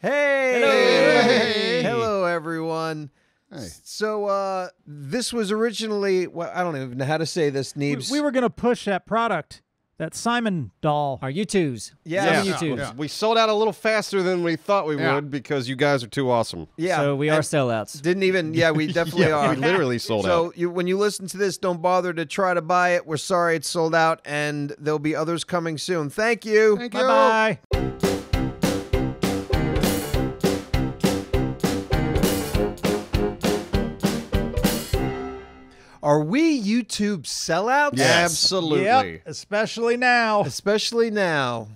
Hey! Hey! Hello, everyone. Hey. So, this was originally, well, I don't even know how to say this, Neebs. We were going to push that product, that Simon doll. Our U2s. Yeah. Some U2s. Yeah. We sold out a little faster than we thought we would because you guys are too awesome. Yeah. So we are and sellouts. Didn't even, yeah, we definitely are. We literally sold out. So when you listen to this, don't bother to try to buy it. We're sorry it's sold out, and there'll be others coming soon. Thank you. Thank you. Bye-bye. Are we YouTube sellouts? Yes. Absolutely. Yep, especially now. Especially now,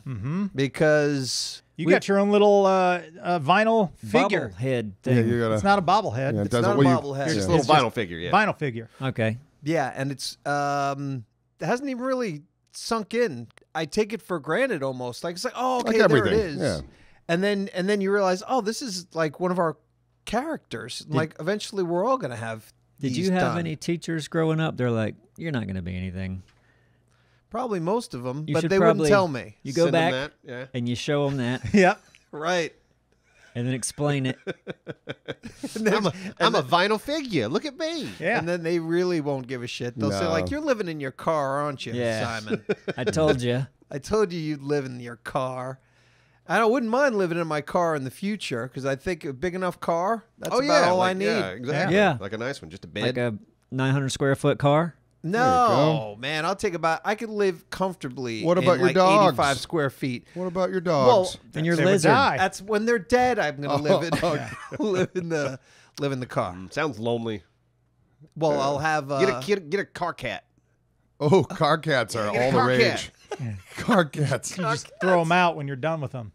because You got your own little vinyl figure. Bobblehead thing. Yeah, you gotta. It's not a bobblehead. Yeah, it it's doesn't. not a well, you- bobblehead. Just It's a little just vinyl figure, yeah. Vinyl figure. Okay. Yeah, and it's it hasn't even really sunk in. I take it for granted almost. Like it's like, oh, okay, Like there it everything, is. yeah. And then you realize, oh, this is like one of our characters. Like eventually we're all gonna have. Did these you have done. any teachers growing up? They're like, you're not going to be anything. Probably most of them, You but should they wouldn't probably- tell me. You go Send them back that, yeah. and you show them that Yep. Right. and then explain it. And then, I'm a vinyl figure. Look at me. Yeah. and then they really won't give a shit. They'll say No. like, "You're living in your car, aren't you, Yeah. Simon? I told you. I told you you'd live in your car." I wouldn't mind living in my car in the future because I think a big enough car. That's about all I need. Yeah, exactly. Yeah. Like a nice one, just a bed. Like a 900 square foot car. No, man, I'll take about. I could live comfortably. What about in your like dogs? 85 square feet. What about your Well, dogs? And your They would lizard. die. that's when they're dead. I'm gonna live in live in the car. Sounds lonely. Well, I'll have Get a car cat. Oh, car cats are all the car rage. Car cats. Just throw them out when you're done with them.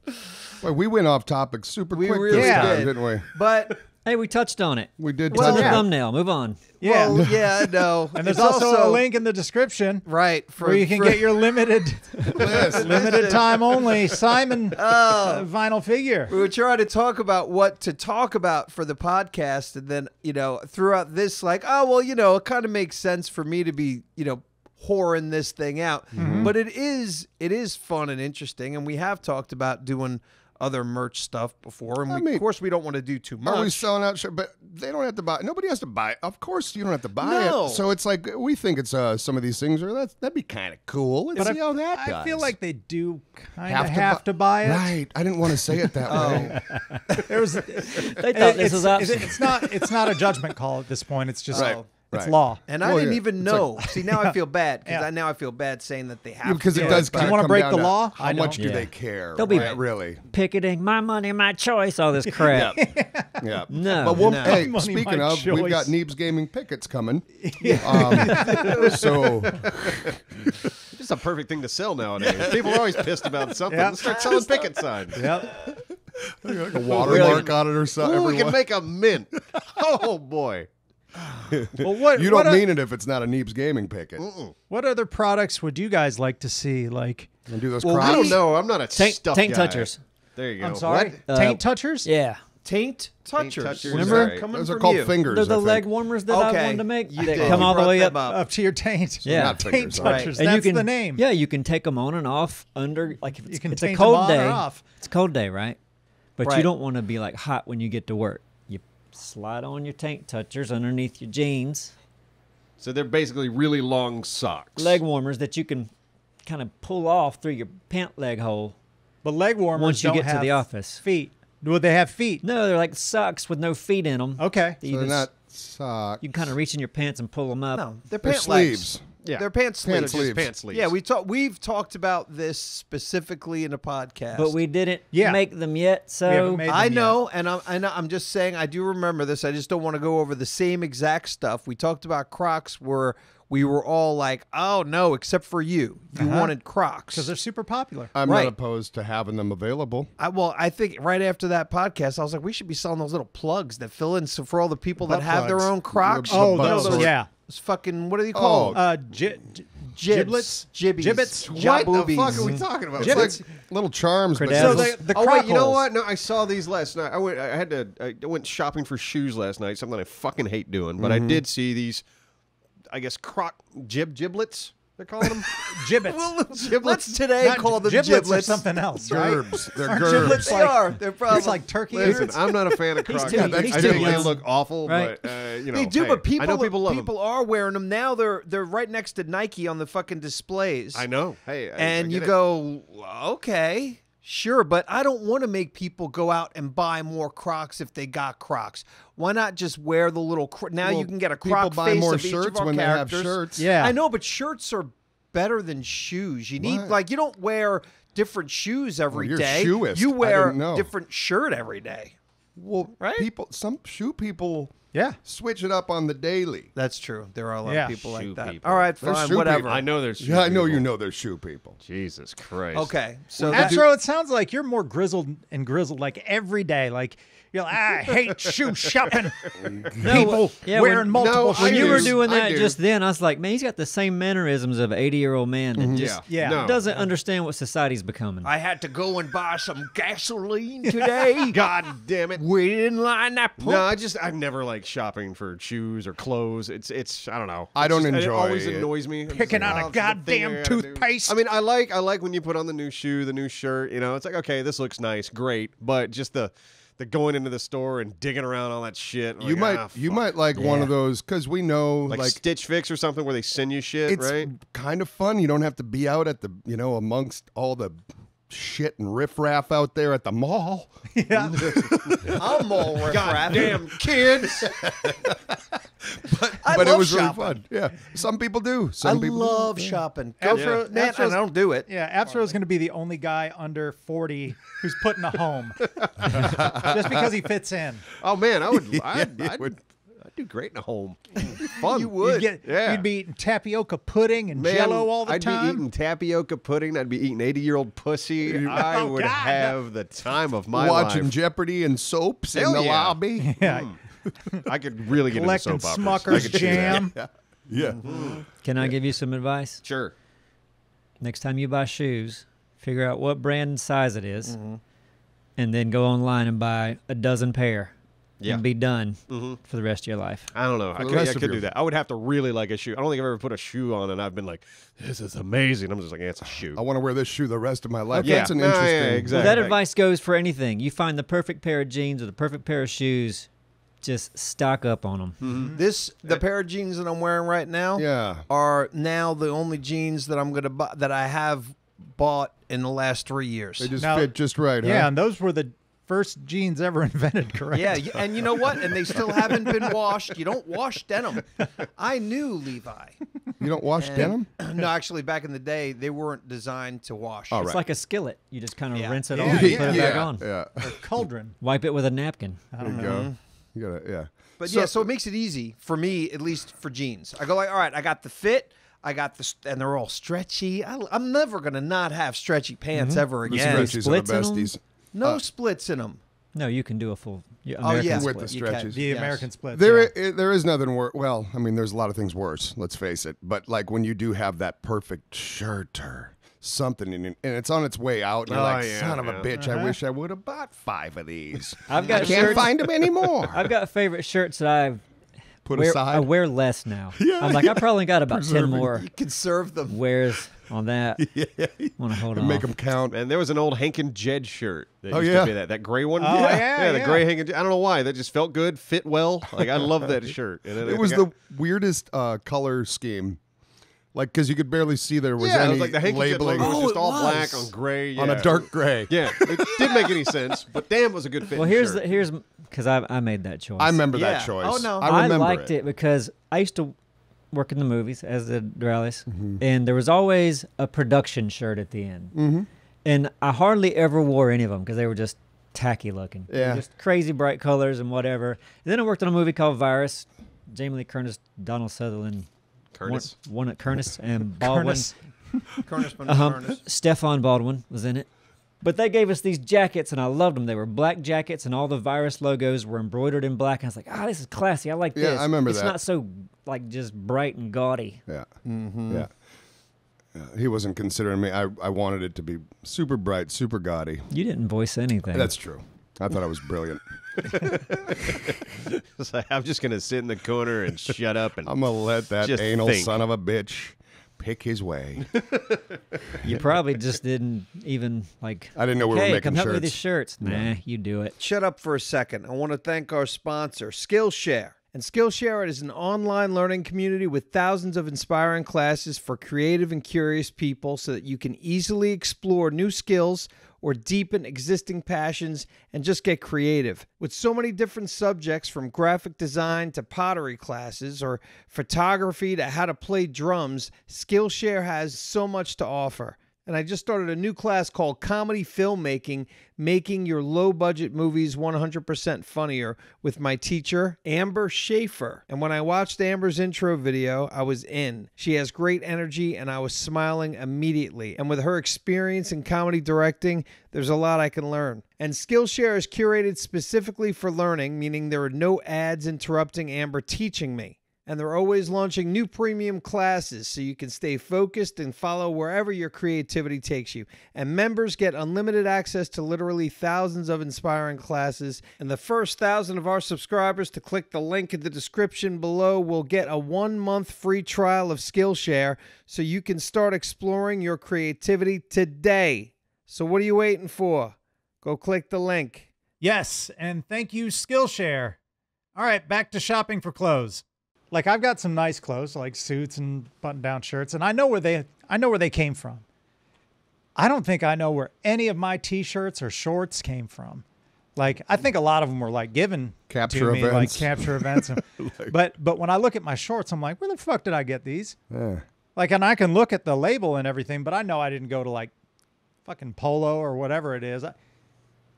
Boy, we went off topic super We quick really this time, did. didn't we? But Hey, we touched on it. We did It's Well, on touch the yeah. on it. thumbnail. Move on. Yeah. well, yeah, no. And there's also a link in the description right for where you can for- get your limited List. limited time only Simon Oh. vinyl figure. We were trying to talk about what to talk about for the podcast, and then throughout this, like, oh well, it kind of makes sense for me to be whoring this thing out, but it is fun and interesting, and we have talked about doing other merch stuff before, and I of mean, course we don't want to do too much. Are we selling out? Sure, but they don't have to buy. Nobody has to buy it. Of course, you don't have to buy No. it. So it's like we think it's some of these things are that'd be kind of cool. Let's But see how that I does. feel like they do kind of have to buy it. Right. I didn't want to say it that way. There was, They thought this was optional. it's not a judgment call at this point. It's just Right. it's Right. law. And I Well, didn't yeah. even It's like- know. See, now I feel bad because Yeah. now I feel bad saying that they have Because to it do does but- kind of wanna come break down the to law? How I much don't. do Yeah. they care? They'll be right, really. Picketing, my money, my choice, all this crap. Yeah. No. But we'll, No. hey, Money, speaking my of, we've got choice. Neebs Gaming Pickets coming. So It's a perfect thing to sell nowadays. People are always pissed about something. Yeah. Let's start selling picket signs. Yep. like a watermark on it or something. Ooh, we can make a mint. Oh boy. Well, what You what don't o- mean it if it's not a Neebs Gaming Picket. what other products would you guys like to see? Like And do those Well, I crops. don't know. I'm not a Tank stuff tank guy. touchers. There you go. I'm sorry, What? taint touchers. Yeah. taint touchers. touchers, Remember? right. Coming Those are from called you. fingers. They're I the think. leg warmers that I Okay. wanted to make. You They did. come You all the brought way them up. Up to your taint. Yeah. Not Taint fingers. right. touchers. And That's you can, the name. Yeah, you can take them on and off under, like if You can it's a taint them cold on or day. off. It's a cold day, right? But Right. you don't want to be like hot when you get to work. You slide on your tank touchers underneath your jeans, So they're basically really long socks. leg warmers that you can kind of pull off through your pant leg hole. But leg warmers Once you don't get to have the office. feet. Would they have feet? No, they're like socks with no feet in them. Okay. So they're not socks. You can kind of reach in your pants and pull them up. No, they're They're pant sleeves. legs. Yeah. They're pant sleeves. Pant sleeves. Pant sleeves. Yeah, we've talked about this specifically in a podcast. But we didn't Yeah. make them yet, so haven't made them I yet. know, and I'm just saying I do remember this. I just don't want to go over the same exact stuff. We talked about Crocs where we were all like, "Oh no," except for you. You wanted Crocs Because they're super popular. I'm Right. not opposed to having them available. I think right after that podcast, I was like, we should be selling those little plugs that fill in so for all the people that Butt have their plugs. own Crocs. The Oh, butt those, sort. yeah. Those fucking what are they called? Giblets? Jibbies, Gibbets? job What the fuck boobies. are we talking about? It's Gibbets. like little charms. But Credentials. So just- the Oh wait, you know crockles. what? No, I saw these last night. I went shopping for shoes last night. Something I fucking hate doing, but I did see these. I guess giblets. They're calling them Giblets. Well, let's today Not call them giblets or giblets. something else, right? Gerbs. They're Aren't gerbs. giblets They like, are. They're probably it's like turkey Listen, innards? I'm not a fan of Crocs. too- I he's think too they young. look awful, Right. but you know, They do, hey, but people I know people love them. are wearing them now. They're right next to Nike on the fucking displays. I know. Hey, And I you get it. go, okay, sure, but I don't want to make people go out and buy more Crocs if they got Crocs. Why not just wear the little? Now Well, you can get a people Croc buy face more of each of shirts our when characters. they have shirts. Yeah. I know, but shirts are better than shoes. You need What? you don't wear different shoes every you're day. shoeist. You I wear didn't know. different shirt every day. Well, Right? some shoe people Yeah. switch it up on the daily. That's true. There are a lot Yeah. of people like Shoe that. people. All right, There's fine, shoe whatever. people. I know there's. Yeah, I know people. you know there's shoe people. Jesus Christ. Okay, so that- Astro, it sounds like you're more grizzled like every day. Like you're like, I hate shoe shopping. People yeah, wearing when- multiple No, shoes. When you were do. doing I that do. just then, I was like, man, he's got the same mannerisms of an 80-year-old man that just Yeah. No. doesn't understand what society's becoming. I had to go and buy some gasoline today. God damn it. Wait in line that pump. No, I never like shopping for shoes or clothes. It's I don't know. I It's don't just- enjoy It always it. annoys me. I'm just Picking like, out oh, a it's the thing I goddamn gotta do. toothpaste. I mean, I like when you put on the new shoe, the new shirt. You know, it's like okay, this looks nice, great, but just the going into the store and digging around all that shit. You might like one of those because we know like, like Stitch Fix or something where they send you shit, it's right? kind of fun. You don't have to be out at the amongst all the shit and riffraff out there at the mall. Yeah. I'm all riffraff. Damn kids. I But love it was shopping. really fun. Yeah, some people do. I Some people love do. shopping. Go Astro- for man, Astro's- and I don't do it. Yeah, Astro is going to be the only guy under 40 who's put in a home, just because he fits in. Oh man, I'd do great in a home. Fun. You would. Yeah. You'd be eating tapioca pudding and Man, Jello all the I'd time. be eating tapioca pudding. I'd be eating 80-year-old pussy. I Oh, would God. have the time of my Watching life. Jeopardy and soaps in Hell the yeah. lobby. Yeah, I could really get collecting into soap operas. I Smucker's could do that. jam. Yeah. Can I give you some advice? Sure. Next time you buy shoes, figure out what brand and size it is, and then go online and buy a dozen pair Yeah. and be done for the rest of your life. I don't know. I the could, rest I of could your- do that. I would have to really like a shoe. I don't think I've ever put a shoe on and I've been like, this is amazing. I'm just like, yeah, it's a shoe. I want to wear this shoe the rest of my life. Yeah. That's an No, yeah, interesting. exactly. Well, that advice goes for anything. You find the perfect pair of jeans or the perfect pair of shoes, just stock up on them. The pair of jeans that I'm wearing right now Yeah. are now the only jeans that I'm gonna buy that I have bought in the last 3 years. They just Now- fit just right. Yeah, Huh? and those were the first jeans ever invented, correct? Yeah, and you know what? And they still haven't been washed. You don't wash denim. I knew Levi. You don't wash And- denim? No, actually, back in the day, they weren't designed to wash. All It's right. like a skillet. You just kind of Yeah. rinse it Yeah, off and yeah, put it back on. Yeah. Or cauldron. Wipe it with a napkin. There you go. You gotta. Yeah. But yeah, so it makes it easy for me, at least for jeans. I go like, all right, I got the fit, I got the, and they're all stretchy. I'm never gonna not have stretchy pants ever The again. stretchies are the splits in 'em? besties. No splits in them. No, you can do a full Oh American yeah, split. With the You can, stretches. The yes. American splits. There, yeah. there is nothing worse. Well, I mean, there's a lot of things worse. Let's face it. But like when you do have that perfect shirt or something, and it's on its way out, and you're Oh, like, yeah, son of a yeah. bitch! I wish I would have bought 5 of these. I've I got can't shirts. find them anymore. I've got favorite shirts that I Put wear. aside. I wear less now. Yeah, I'm like, I probably got about 10 Preserving. more You can serve them. wears on that. Want to hold on. Make them count. And there was an old Hank and Jed shirt. That Oh, used yeah. to be that gray one. Oh, yeah, the yeah. gray Hank and Jed. I don't know why. That just felt good, fit well. Like, I love that shirt. And then It I was think the weirdest color scheme, like because you could barely see there was yeah, it any was like the Hank and Jed labeling logo was Oh, just it all was. black on gray. on yeah. a dark gray. Yeah, it didn't make any sense, but damn, it was a good fit. Well, here's because I made that choice. I remember Yeah. that choice. Oh, no. I remember liked it because I used to work in the movies as a Dralis, and there was always a production shirt at the end. And I hardly ever wore any of them because they were just tacky looking. They were Yeah. just crazy bright colors and whatever. And then I worked on a movie called Virus. Jamie Lee Curtis, Donald Sutherland, Curtis. one at Curtis and Baldwin. Curtis. Furnace. Stefan Baldwin was in it. But they gave us these jackets, and I loved them. They were black jackets, and all the Virus logos were embroidered in black. And I was like, this is classy. I like Yeah, this. I remember it's that. not so like just bright and gaudy. Yeah. Yeah. He wasn't considering me. I wanted it to be super bright, super gaudy. You didn't voice anything. That's true. I thought I was brilliant. It's like, I'm just gonna sit in the corner and shut up and I'm gonna let that Just anal think. son of a bitch pick his way. You probably just didn't even like. I didn't know we were hey, making come help me with shirts." these shirts. Nah, you do it. Shut up for a second. I want to thank our sponsor, Skillshare. And Skillshare is an online learning community with thousands of inspiring classes for creative and curious people so that you can easily explore new skills or deepen existing passions and just get creative. With so many different subjects from graphic design to pottery classes or photography to how to play drums, Skillshare has so much to offer. And I just started a new class called Comedy Filmmaking, Making Your Low-Budget Movies 100% Funnier with my teacher, Amber Schaefer. And when I watched Amber's intro video, I was in. She has great energy, and I was smiling immediately. And with her experience in comedy directing, there's a lot I can learn. And Skillshare is curated specifically for learning, meaning there are no ads interrupting Amber teaching me. And they're always launching new premium classes so you can stay focused and follow wherever your creativity takes you. And members get unlimited access to literally thousands of inspiring classes. And the first 1,000 of our subscribers to click the link in the description below will get a 1-month free trial of Skillshare so you can start exploring your creativity today. So what are you waiting for? Go click the link. Yes, and thank you, Skillshare. All right, back to shopping for clothes. Like I've got some nice clothes, like suits and button-down shirts, and I know where they came from. I don't think I know where any of my T-shirts or shorts came from. Like I think a lot of them were like given Capture to me, events. like capture events. But when I look at my shorts, I'm like, where the fuck did I get these? Yeah. Like, and I can look at the label and everything, but I know I didn't go to like fucking Polo or whatever it is.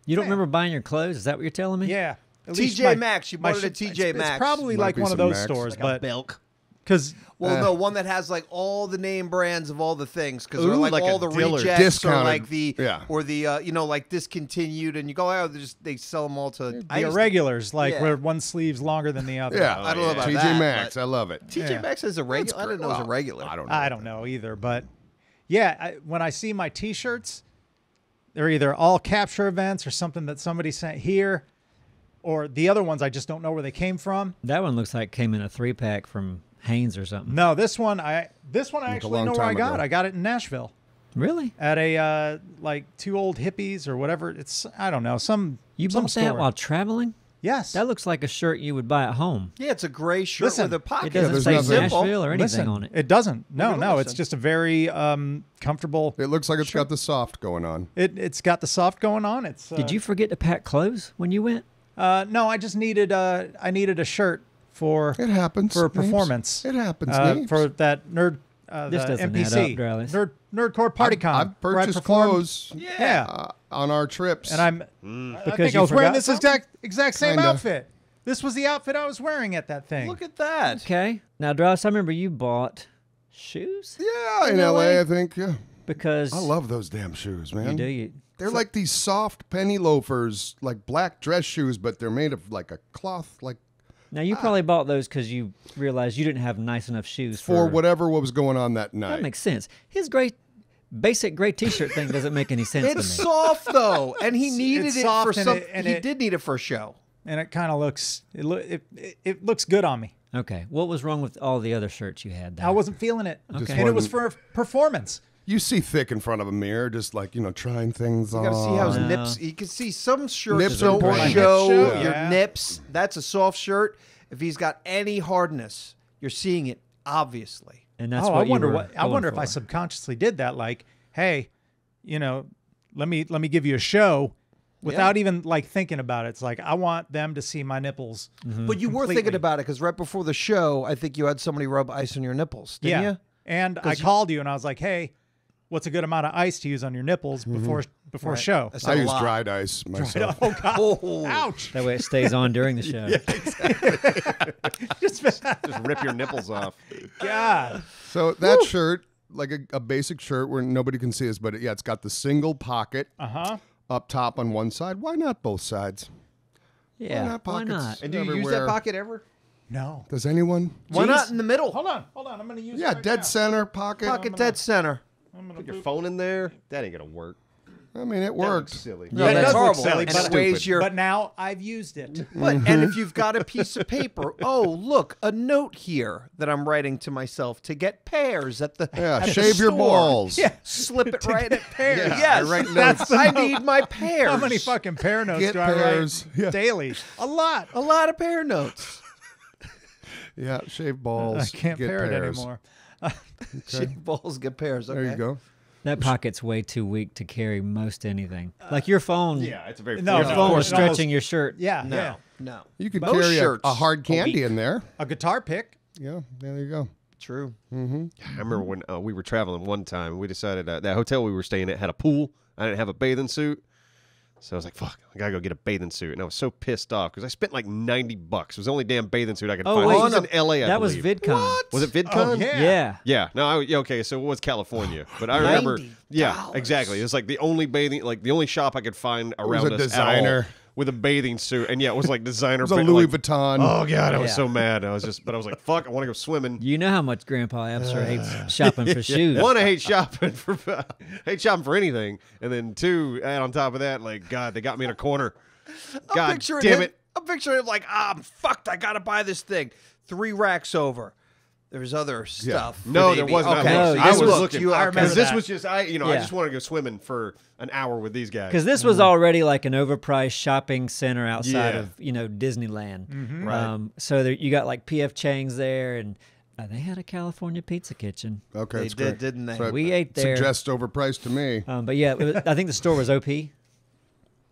You don't remember buying your clothes? Is that what you're telling me? Yeah. At least TJ Maxx. You bought it at it's- TJ Maxx. It's probably Might like be one of some those Maxx. stores, Like a but Belk. because Well, no, one that has like all the name brands of all the things because they're Ooh, like like all a the Dillard's. rejects or Discounted. like the Yeah. or the you know like discontinued, and you go, oh, they sell them all to the irregulars, like yeah. where one sleeve's longer than the other. Yeah. I don't know about TJ that, Maxx. but- I love it. TJ Yeah. Maxx is a regular. I didn't know it was a Well, regular. I don't know. I don't know either, but yeah, when I see my T-shirts, they're either all capture events or something that somebody sent here, or the other ones I just don't know where they came from. That one looks like came in a 3-pack from Hanes or something. No, this one I actually long know where I time got. ago. I got it in Nashville Really? at a like two old hippies or whatever. It's I don't know some You some bought that store. while traveling? Yes, That looks like a shirt you would buy at home. Yeah, it's a gray shirt Listen, with a pocket. It doesn't there's say nothing- Nashville or anything Listen, on it. It doesn't. No, Look, no. It's listen. just a very comfortable. It looks like it's got the soft going on. It's got the soft going on. It's Did you forget to pack clothes when you went? No, I just needed I needed a shirt for It happens. for a Neebs. performance. It happens. Neebs. For that nerd This the doesn't NPC add up, Dralis. Nerdcore PartyCon. I've where I purchased performed. clothes Yeah, on our trips. and I Because think you I was wearing forgot this something? exact same Kinda. outfit. This was the outfit I was wearing at that thing. Look at that. Okay. Now, Dralis, I remember you bought shoes yeah, in In LA, LA? I think. Yeah. because I love those damn shoes, man. you do. You, They're like these soft penny loafers, like black dress shoes, but they're made of like a cloth, like now, you probably bought those because you realized you didn't have nice enough shoes for whatever what was going on that night. That makes sense. His basic gray T-shirt thing doesn't make any sense It's to me. soft though, and he needed it's it soft for and some. it- and he it- did need it for a show. And it kind of looks it looks good on me. Okay. What was wrong with all the other shirts you had? There? I wasn't feeling it, Okay. and it was for a performance. You see thick in front of a mirror, just like, trying things on. You gotta see how his No. nips. You can see some shirts Nips don't are important. show Nip show, your yeah. nips. That's a soft shirt. If he's got any hardness, you're seeing it obviously. and that's I what you wonder were I wonder going if I for. subconsciously did that. Like, hey, let me give you a show without even like thinking about it. It's like I want them to see my nipples. But you were Completely. thinking about it because right before the show, I think you had somebody rub ice on your nipples, didn't Yeah. you? And I called you and I was like, hey, what's a good amount of ice to use on your nipples before Right. show? That's I a use lot. dried ice myself. Oh God! Oh. Ouch! That way it stays on during the show. Just Just rip your nipples off. God. So that shirt, like a basic shirt where nobody can see us, but it's got the single pocket up top on one side. Why not both sides? Yeah. not Why pockets? not? And do you use Everywhere. that pocket ever? No. Does anyone? Why not in the middle? Hold on. I'm gonna use. Yeah, it right dead now. center pocket. Pocket dead center. Put your phone in there. That ain't gonna work. I mean, it That looks worked. silly. No, Yeah, it that's does look horrible. silly, and but it weighs stupid. your But now I've used it. But and if you've got a piece of paper, oh look, a note here that I'm writing to myself to get pears at the Yeah, at the shave your store. balls. Yeah. Slip it right at pears. Yeah, yes, I write that's notes. I need my pears. How many fucking pear notes Get do I pears. write Yeah. daily? A lot. a lot of pear notes. Yeah, shave balls. I can't get pair it pears. anymore. Shave balls, get pears. Okay. There you go. That pocket's way too weak to carry most anything. Like your phone, Yeah, it's a very No, your no, phone of was course, almost- stretching your shirt. Yeah, No, yeah. no. You could Most carry shirts a hard candy week. in there. A guitar pick. Yeah, there you go. True. I remember when we were traveling one time. We decided that hotel we were staying at had a pool. I didn't have a bathing suit, so I was like, "Fuck, I gotta go get a bathing suit." And I was so pissed off because I spent like $90. It was the only damn bathing suit I could Oh, find. wait. This was in LA. That was VidCon. Was it VidCon? Oh, yeah. Yeah. Yeah. No. Okay. So it was California, but I remember. Yeah. Exactly. It was like the only the only shop I could find around a us designer. at all with a bathing suit, and yeah, it was like designer. It was a ba- Louis like- Vuitton. Oh god, I was Yeah. so mad. I was like, fuck, I want to go swimming. You know how much Grandpa Abster hates shopping for shoes. One, I hate shopping for anything, and then two, and on top of that, like God, they got me in a corner. God Picturing damn him, it! I'm picturing him like, I'm fucked. I gotta buy this thing. 3 racks over. There's other stuff. No, for there Davey. wasn't. Okay, No, so I this was looked- looking. You, I okay. remember Because this that. was just I Yeah. just want to go swimming for an hour with these guys. Because this was already like an overpriced shopping center outside Yeah. of Disneyland. Right. So there, you got like PF Chang's there, and they had a California pizza kitchen. Okay, They that's did, great. didn't they? So We ate there. Suggests overpriced to me. But yeah, I think the store was OP,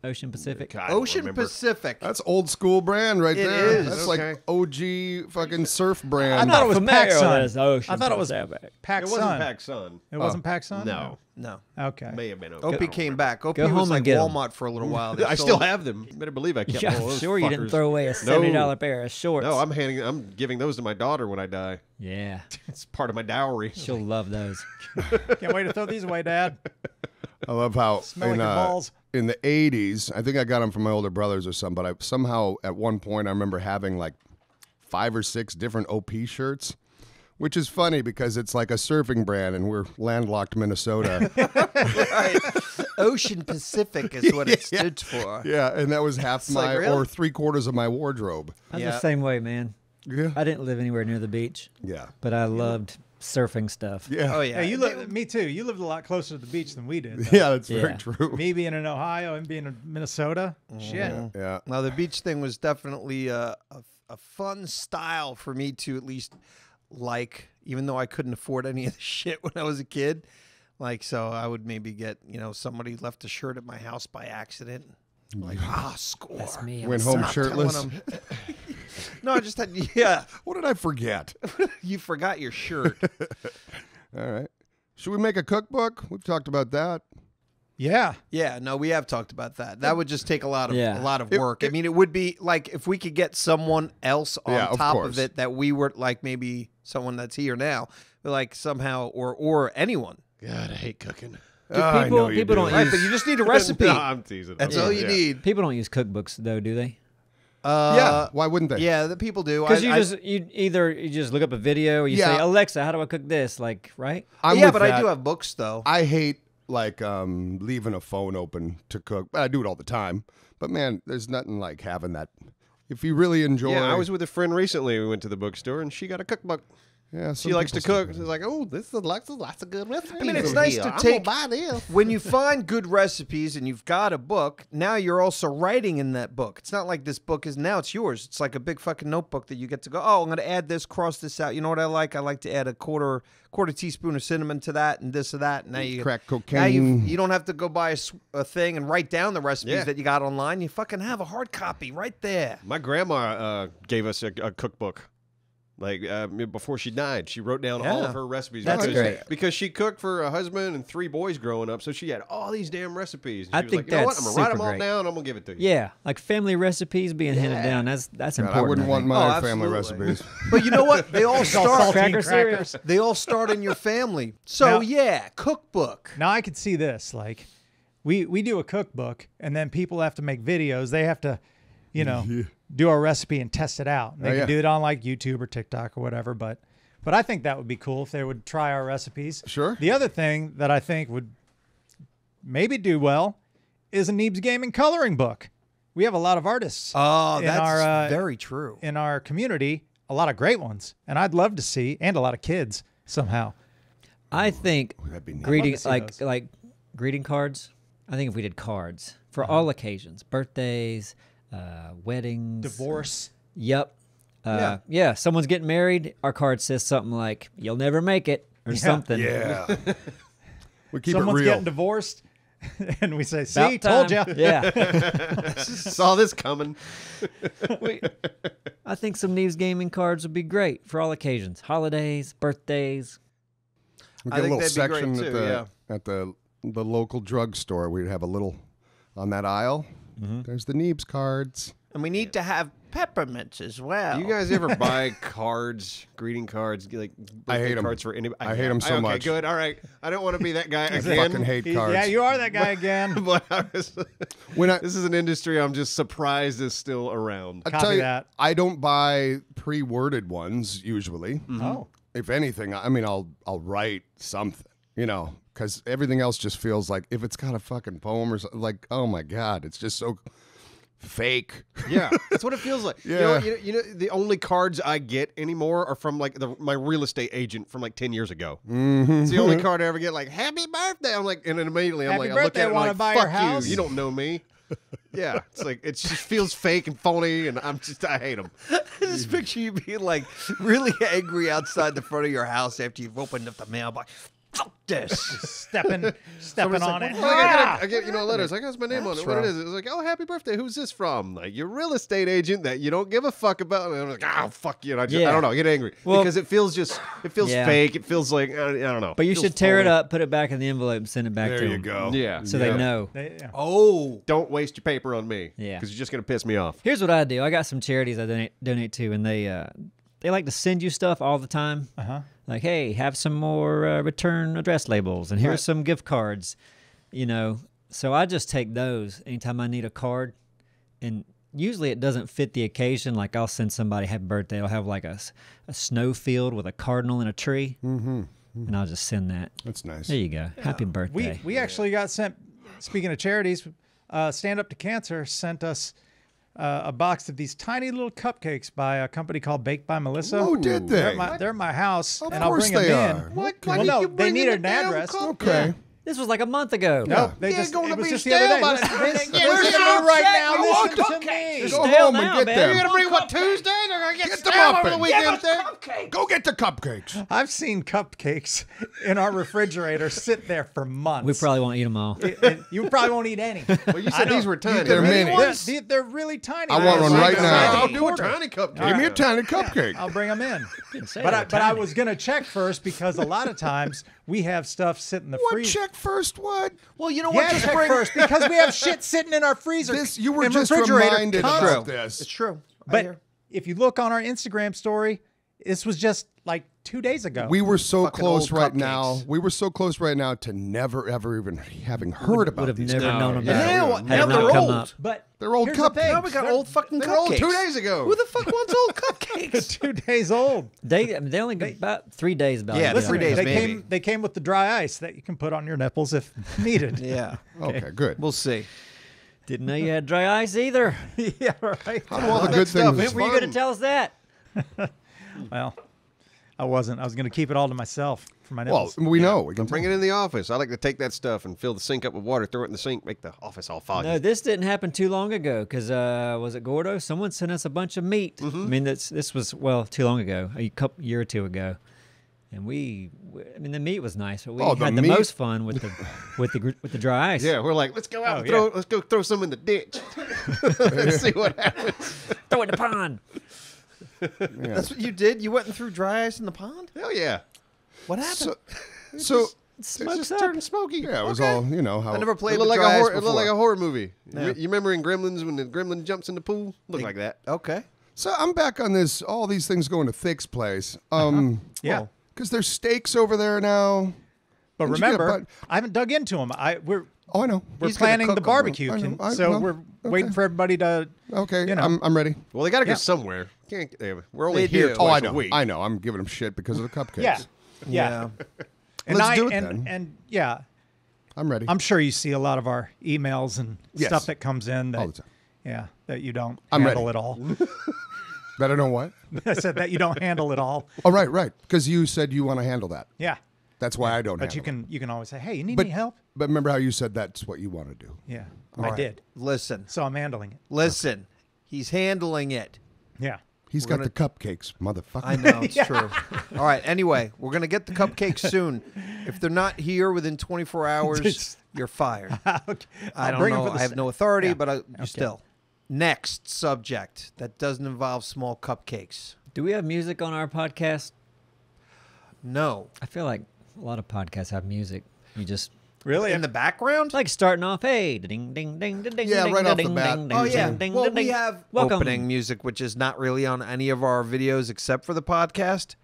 Ocean Pacific. God, I don't Ocean remember. Pacific. That's old school brand right It there. is. That's Okay. like OG fucking surf I brand. thought it was familiar with PacSun. this Ocean I thought it was Pacific. PacSun. It wasn't PacSun. It wasn't PacSun? No, No. Okay. may have been. Okay. OP came back. OP Go was home and like get 'em. Walmart for a little while. They I still have them. You better believe I kept Yeah, all I'm those sure you didn't fuckers. throw away a $70 pair of shorts. No, I'm giving those to my daughter when I die. Yeah, It's part of my dowry. she'll love those. Can't wait to throw these away, Dad. I love how Smell like your balls. in the 80s, I think I got them from my older brothers or something, but I somehow at one point I remember having like 5 or 6 different OP shirts, which is funny because it's like a surfing brand and we're landlocked Minnesota. Right. Ocean Pacific is what it stood for. Yeah, and that was half my like, really? or 3/4 of my wardrobe. I'm Yeah. the same way, man. Yeah. I didn't live anywhere near the beach, Yeah. but I loved surfing stuff. Yeah. Oh yeah. Hey, you live. Me too. You lived a lot closer to the beach than we did. though. Yeah, that's very Yeah. true. Me being in Ohio and being in Minnesota. Shit. Yeah. Now the beach thing was definitely a fun style for me to at least like, even though I couldn't afford any of the shit when I was a kid. Like, so I would maybe get, somebody left a shirt at my house by accident. Like, score. That's me. I'm Went a home surfer. shirtless. No, I just had, yeah. What did I forget? You forgot your shirt. All right. Should we make a cookbook? We've talked about that. Yeah. Yeah, no, we have talked about that. That would just take a lot of Yeah. work. I mean, it would be like if we could get someone else on Yeah, of top course. of it that we were like maybe someone that's here now, but like somehow or anyone. God, I hate cooking. I people- know you people do. don't Right, use- but you just need a recipe. No, I'm teasing. That's Yeah. all you Yeah. need. People don't use cookbooks though, do they? Yeah. Why wouldn't they? Yeah, the people do. Because I- you either just look up a video or you Yeah. say, Alexa, how do I cook this? Like, right? I'm yeah, with but I that. do have books though. I hate like leaving a phone open to cook. I do it all the time. But man, there's nothing like having that. If you really enjoy, Yeah, I was with a friend recently. We went to the bookstore and she got a cookbook. Yeah, She likes to cook. She's like, oh, this is lots of good recipes. I mean, it's in nice here. to I'm take gonna buy this. when you find good recipes and you've got a book. Now you're also writing in that book. It's not like this book is now it's yours. It's like a big fucking notebook that you get to go. Oh, I'm going to add this, cross this out. You know what I like? I like to add a quarter teaspoon of cinnamon to that and this or that. Now you Crack Now cocaine. you don't have to go buy a thing and write down the recipes Yeah. that you got online. You fucking have a hard copy right there. My grandma gave us a cookbook. Like before she died, she wrote down all Yeah. of her recipes. That's because, great. because she cooked for a husband and 3 boys growing up, so she had all these damn recipes. And I she was think like, you know what? that's I'm gonna write them super all great. down. I'm gonna give it to you. Yeah, like family recipes being handed down. That's God, important. I wouldn't want think. my Oh, family absolutely. recipes. But you know what? They all start. Cracker cereals. They all start in your family. So Now- yeah, cookbook. Now I could see this. Like, we do a cookbook, and then people have to make videos. They have to, do a recipe and test it out. They Oh, can yeah. do it on like YouTube or TikTok or whatever. But I think that would be cool if they would try our recipes. Sure. The other thing that I think would maybe do well is a Neebs Gaming coloring book. We have a lot of artists Oh, in that's our, very true. in our community, a lot of great ones, and I'd love to see, and a lot of kids somehow. I think that'd be neat. greeting I'd love to see those. like greeting cards. I think if we did cards for all occasions, birthdays, weddings, Divorce. Yep. Yeah. Someone's getting married. Our card says something like "You'll never make it" or something. Yeah. We keep Someone's it real. getting divorced, and we say, "See, About told time. you." Yeah. Saw this coming. I think some Neves Gaming cards would be great for all occasions, holidays, birthdays. We I get a think little that'd be great section too, at the local drugstore. We'd have a little on that aisle. There's the Neebs cards. And we need to have peppermints as well. Do you guys ever buy cards, greeting cards, like I hate 'em. cards for anybody? I hate 'em so okay, much. Good. All right. I don't want to be that guy I again. fucking hate cards. Yeah, you are that guy again. But When I, this is an industry I'm just surprised is still around. I Copy tell you, that. I don't buy pre-worded ones usually. Oh, If anything, I mean, I'll write something, because everything else just feels like if it's got a fucking poem or something, like, oh my god, it's just so fake. Yeah, that's what it feels like. Yeah. You know, the only cards I get anymore are from like my real estate agent from like 10 years ago. It's the only card I ever get. Like, happy birthday! I'm like, and then immediately I'm Happy like, I look birthday, at it, wanna I'm buy like, your fuck house? you. You don't know me. Yeah, it's like it just feels fake and phony, and I hate them. I just picture you being like really angry outside the front of your house after you've opened up the mailbox. Fuck this. stepping on it. I get letters. Like, that's my name on it. What wrong. it is? It's like, oh, happy birthday. Who's this from? Like your real estate agent that you don't give a fuck about. And I'm like, oh, fuck you. And I Yeah. don't know. I get angry Well- because it feels Yeah. fake. It feels like I don't know. But you It feels should tear it phony. up, put it back in the envelope, and send it back There to you them. go. Yeah. So they know. Oh. Don't waste your paper on me. Yeah. Because you're just gonna piss me off. Here's what I do. I got some charities I donate to, and they like to send you stuff all the time. Like, hey, have some more return address labels, and here's some gift cards. So I just take those anytime I need a card, and usually it doesn't fit the occasion. Like I'll send somebody happy birthday. I'll have like a snow field with a cardinal and a tree, and I'll just send that. That's nice. There you go. Happy birthday. We actually got sent. Speaking of charities, Stand Up to Cancer sent us a box of these tiny little cupcakes by a company called Baked by Melissa. Oh, did They're they? at my house, Of and I'll course bring they them in. are. What? Okay. Well, no, they needed an address. Okay. This was like a month ago. No, they Yeah, just going it to was be just the other stale day. by Listen, the- listen Yeah, to where's me the right check? now. I want Listen to cupcakes. me. Go Stale home and now, get man. them. You're gonna bring what Tuesday? They're gonna Get the stale over the muffins. weekend. There. Go get the cupcakes. I've seen cupcakes in our refrigerator sit there for months. We probably won't eat them all. And you probably won't eat any. Well, you said these were tiny. They're mini. They're really tiny. I want one They're right like now. I'll do a quarter. tiny cupcake. Give me a tiny cupcake. I'll bring them in. Didn't say But they I, were but I tiny. was gonna check first because a lot of times we have stuff sit in the What freezer. check first? What? Well, you know Yeah, what? Just check bring first because we have shit sitting in our freezer. This you were and just refrigerator reminded constantly. about this. It's true. I But hear. if you look on our Instagram story, this was just like 2 days ago. We were so Fucking close old right cupcakes. now. We were so close right now to never ever even having heard about Would have these. never things. known And about it. now, Had now it not they're come old. up. but They're old here's the thing. Now we got old fucking They were old cupcakes. 2 days ago. Who the fuck wants old cupcakes? 2 days old. They only got about 3 days about Yeah, it. listen, 3 days they maybe. they came with the dry ice that you can put on your nipples if needed. Yeah. Okay, good. We'll see. Didn't know you had dry ice either. yeah, right. How do all the good stuff things? is When were you going to tell us that? Well, I wasn't. I was going to keep it all to myself for my Well, nipples. we know. We can Bring it in the office. I like to take that stuff and fill the sink up with water, throw it in the sink, make the office all foggy. No, this didn't happen too long ago because was it Gordo? Someone sent us a bunch of meat. I mean, this was too long ago, a year or two ago, and the meat was nice, but we Oh, the had the meat? most fun with the dry ice. Yeah, we're like, let's go out and yeah. let's go throw some in the ditch. Let's see what happens. Throw it in the pond. That's what you did? You went and threw dry ice in the pond? Hell yeah. What happened? So It Smokes just up. turned smoky. yeah, it was Okay. all how I never It played looked with like dry a ice horror. It before. looked like a horror movie. Yeah. You remember in Gremlins when the gremlin jumps in the pool? Looked like that. Okay. So I'm back on this. All these things going to Thick's place. Yeah. because there's steaks over there now. But Didn't you get remember, butt- I haven't dug into them. We're Oh, I know. He's gonna planning cook the 'em. barbecue, I know. so well, we're waiting for everybody to. Okay, you know. I'm ready. Well, they got to Yeah. go somewhere. We're only They here do. twice Oh, I a know. week. I know. I'm giving them shit because of the cupcakes. Yeah. Yeah. And Let's I do it and then. and yeah, I'm ready. I'm sure you see a lot of our emails and Yes. stuff that comes in All that, the time. yeah, that you don't I'm handle ready. it all. Better know what? I said that you don't handle it all. Oh, right. Because you said you want to handle that. Yeah. That's why I don't But handle you can always say, hey, you need But- any help? But remember how you said that's what you want to do. Yeah, All I right. did. Listen, So I'm handling it. listen. He's handling it. Yeah. He's got the cupcakes, motherfucker. I know, it's true. All right, anyway, we're going to get the cupcakes soon. If they're not here within 24 hours, you're fired. Okay. I I'll don't bring 'em know. for the I have se- no authority, Yeah. but still. Next subject that doesn't involve small cupcakes. Do we have music on our podcast? No. I feel like a lot of podcasts have music. You just Really? In the background? like starting off, hey, ding, ding, ding, ding, ding, Yeah, ding, right off the ding, bat. ding, Oh ding, yeah. ding, Well, ding, we ding. have Welcome. opening music, which is not really on any of our videos except for the podcast.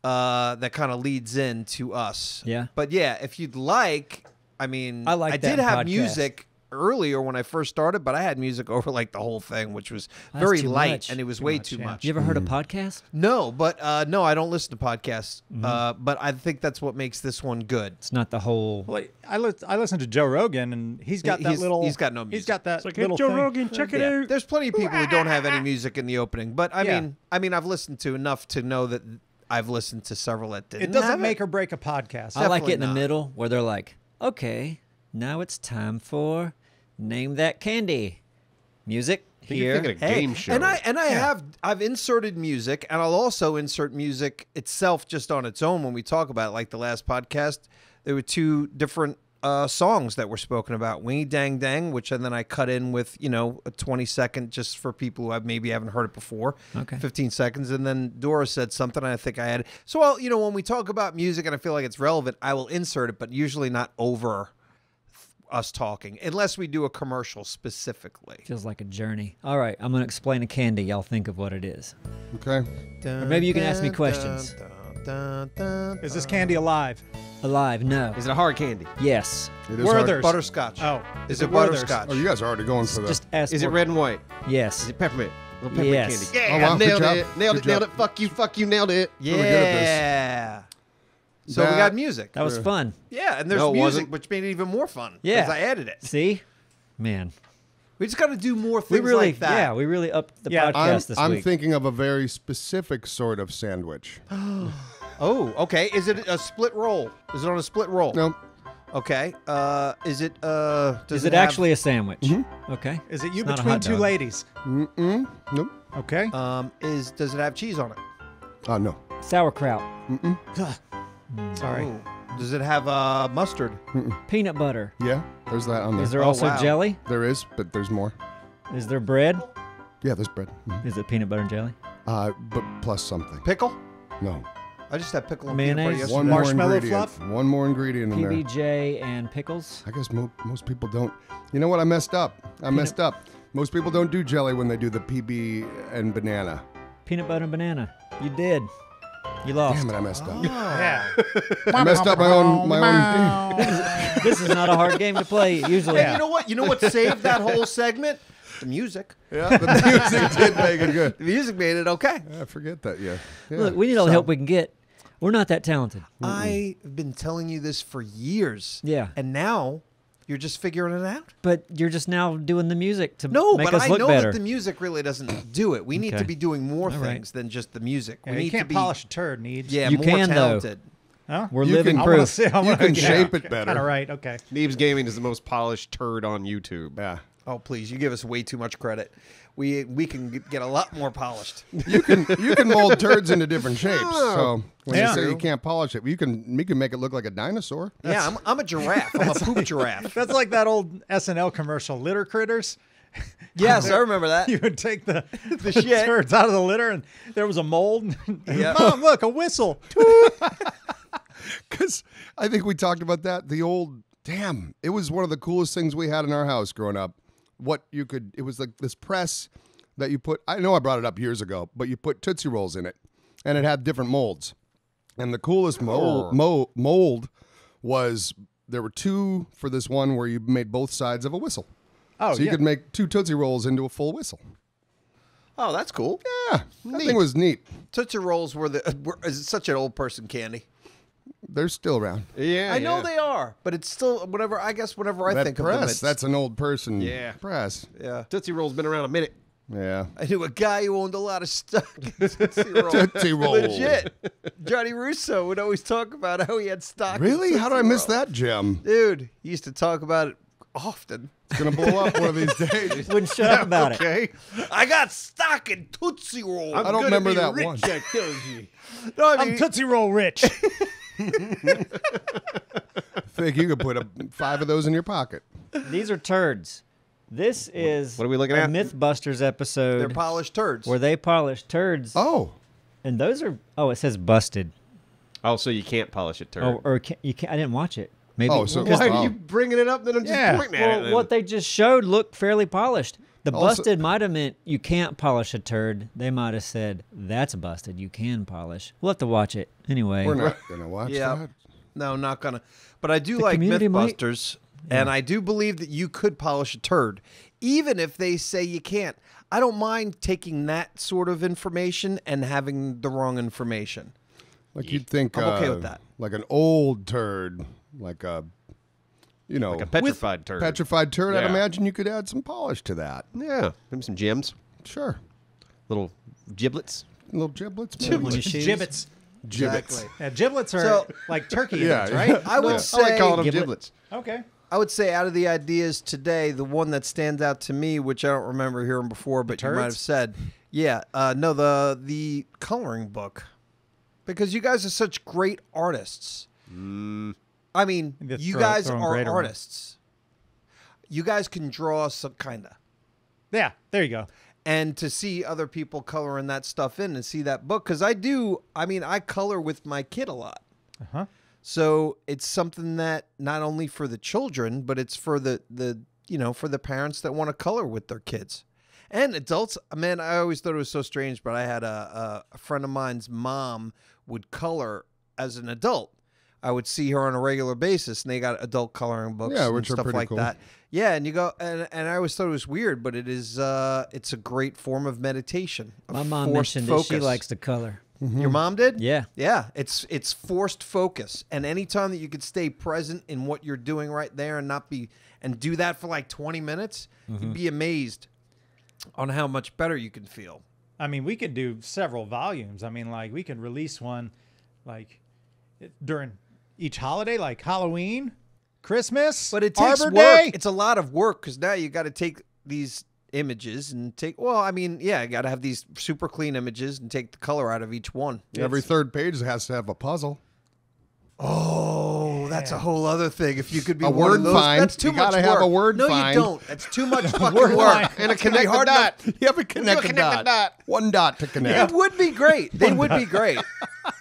That kind of leads into us. Yeah. But yeah, if you'd like, I mean, I like I that did have podcast. music earlier when I first started, but I had music over like the whole thing, which was That's very too light, much. and it was Too way much, too yeah. much. You ever heard a podcast? No, but no, I don't listen to podcasts. Mm-hmm. But I think that's what makes this one good. It's not the whole. Well, I listen to Joe Rogan, and he's got that He's- little. he's got no He's music. got that Like, little hey, Joe thing. Rogan, check it Yeah, out. there's plenty of people who don't have any music in the opening, but Yeah. I mean, I've listened to enough to know that I've listened to several that didn't. It doesn't have make or break a podcast. I like definitely it in the not. middle where they're like, okay, now it's time for Name That Candy. Music I think you're here. thinking a Hey, game show. and I've inserted music, and I'll also insert music itself just on its own when we talk about it. Like the last podcast, there were two different songs that were spoken about. Wingy Dang Dang, which and then I cut in with a 20-second just for people who maybe haven't heard it before. Okay. 15 seconds, and then Dora said something. And I think I had. So when we talk about music and I feel like it's relevant, I will insert it, but usually not over us talking, unless we do a commercial specifically. Feels like a journey. All right, I'm going to explain a candy. Y'all think of what it is. Okay. Or maybe you can ask me questions. Is this candy alive? Alive? No. Is it a hard candy? Yes. It is Werther's. Butterscotch. Oh, Is it Werther's? butterscotch? Oh, you guys are already going for the. Just ask. Is it more- red and white? Yes. Is it peppermint? Little peppermint Yes. candy. Oh, Yeah, wow, good nailed job. it. Nailed it. Good Nailed job. it. Fuck you. Nailed it. Yeah. Really good at So we That- got music. That was fun. Yeah, and there's No, it music, wasn't. which made it even more fun. Yeah. Because I added it. See? Man. We just got to do more We things really, like that. yeah, we really upped the Yeah, podcast this I'm week. thinking of a very specific sort of sandwich. Oh, okay. Is it a split roll? Is it on a split roll? No, Okay. Is it? Does Is it have- actually a sandwich? Okay. Is it you It's not a between hot two dog. ladies? nope. Okay. Does it have cheese on it? Oh no. Sauerkraut. Sorry. Ooh. Does it have mustard? Peanut butter. Yeah, there's that on there. Is there Oh, also wow. jelly? There is, but there's more. Is there bread? Yeah, there's bread. Is it peanut butter and jelly? But plus something. Pickle? No. I just had pickle and peanut butter Mayonnaise? yesterday. One more Marshmallow ingredient. fluff? One more ingredient in there. PBJ and pickles. I guess most people don't. You know what? I messed up. Most people don't do jelly when they do the PB and banana. Peanut butter and banana. You did. You lost. Damn it, I messed up. Yeah. I messed up my own. This is not a hard game to play usually. Hey, you know what? You know what saved that whole segment? The music. Yeah, the music did make it good. The music made it okay. I forget that. Yeah. Look, we need all the help we can get. We're not that talented. I've been telling you this for years. Yeah. And now you're just figuring it out? But you're just now doing the music to No, make but us I look know better. that the music really doesn't do it. We need Okay. to be doing more All right. things than just the music. Yeah, we you need can't to be polish a turd, Needs. yeah, You more can, though. talented. Huh? We're You living can- I want to proof. see. You can shape it better. Kind of right. Okay. Neebs Gaming is the most polished turd on YouTube. Yeah. Oh, please, you give us way too much credit. We can get a lot more polished. You can mold turds into different shapes. So when Yeah. you say you can't polish it, you can make it look like a dinosaur. Yeah, I'm a giraffe. I'm a poop giraffe. That's like that old SNL commercial, litter critters. Yes, I remember that. You would take the shit. turds out of the litter, and there was a mold. Yeah. Mom, look, a whistle. Because I think we talked about that. It was one of the coolest things we had in our house growing up. It was like this press that you put, I know I brought it up years ago, but you put Tootsie Rolls in it, and it had different molds. And the coolest mold was, there were two for this one where you made both sides of a whistle. Oh, So you yeah. could make two Tootsie Rolls into a full whistle. Oh, that's cool. Yeah, that thing was neat. Tootsie Rolls were is such an old person candy. They're still around. Yeah, I know yeah. they are, but it's still whenever I That think press, of them. It's, that's an old person. Yeah. Press. yeah. Tootsie Roll's been around a minute. Yeah. I knew a guy who owned a lot of stock in Tootsie Roll. Tootsie Roll. Legit. Johnny Russo would always talk about how he had stock. in Really? How did I Tootsie miss Roll. that gem? Dude, he used to talk about it often. It's gonna blow up one of these days. Wouldn't shut up about it. Okay. I got stock in Tootsie Roll. I don't remember that one. No, I I'm mean, Tootsie Roll rich. Think you could put 5 of those in your pocket. These are turds. This is What are we looking a at? Mythbusters episode they're polished turds. where they polish turds. Oh. And those are, it says busted. Oh, so you can't polish it, turd. Or you can't, I didn't watch it. Maybe. Oh, so Why oh. are you bringing it up? Then I'm just Yeah. pointing at it. Well, then. what they just showed looked fairly polished. The Also- busted might have meant you can't polish a turd. They might have said, that's busted. You can polish. We'll have to watch it. Anyway. We're not gonna watch Yeah. that. No, not gonna. But I do The like community might- Mythbusters, and I do believe that you could polish a turd, even if they say you can't. I don't mind taking that sort of information and having the wrong information. Like you'd think I'm okay with that. Like an old turd, like a like a petrified turd. petrified turd, I'd Yeah. imagine you could add some polish to that. Yeah. Maybe some gems. Sure. Little giblets. Little giblets. On your maybe. shoes. Gibbets. Giblets. Yeah, giblets are So- like turkey Yeah, innards, right? I would I like say calling them Giblet. giblets. Okay. I would say out of the ideas today, the one that stands out to me, which I don't remember hearing before, but you might have turds? said, no, the coloring book, because you guys are such great artists. I mean, Just you throw- guys throwing are great around. artists. You guys can draw some kinda, Yeah, there you go. and to see other people coloring that stuff in and see that book, because I do. I mean, I color with my kid a lot. Uh-huh. So it's something that not only for the children, but it's for the for the parents that want to color with their kids and adults. Man, I always thought it was so strange, but I had a friend of mine's mom would color as an adult. I would see her on a regular basis, and they got adult coloring books Yeah, and which are stuff pretty like cool. that. Yeah, and you go and I always thought it was weird, but it is it's a great form of meditation. Of My mom forced mentioned that she focus. likes to color. Your mom did? Yeah. Yeah, it's forced focus, and anytime that you could stay present in what you're doing right there and not be and do that for like 20 minutes, you'd be amazed on how much better you can feel. I mean, we could do several volumes. I mean, like we could release one like during each holiday, like Halloween, Christmas, But it takes Arbor work. Day. It's a lot of work because now you got to take these images and take. Well, I mean, yeah, you got to have these super clean images and take the color out of each one. Every third page has to have a puzzle. Oh, that's a whole other thing. If you could be A one word of those, find. that's too You much gotta work. have a word no, find. you don't. That's too much fucking Word work. find. And a It's gonna be connect the hard dot. enough- You have a connected dot. One dot to connect. It would be great. They would be great.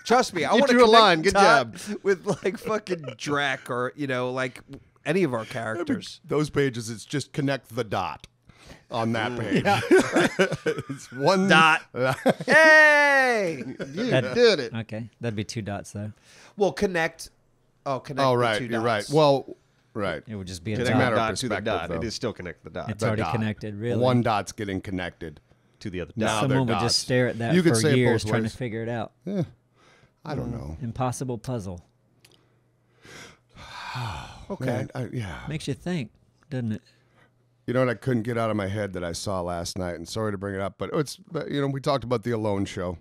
Trust me. I You want to drew a line. Good job. With like fucking Drac or like any of our characters. Those pages, it's just connect the dot on that page. It's one Dot. Hey. You That- did it. Okay. That'd be 2 dots, though. Well, connect. Oh, connect. Oh, the right. two You're dots. right. Well, right. It would just be a Doesn't dot. matter. Dot to the perspective, dot. though. It is still connect the dot It's The already dot. connected, really. One dot's getting connected. to the other Now dot. they're Someone would dots. just stare at that You could for say it years both trying ways. to figure it out. I don't know. Impossible puzzle. Okay. Man, yeah. Makes you think, doesn't it? You know what I couldn't get out of my head that I saw last night, and sorry to bring it up, but we talked about the Alone show.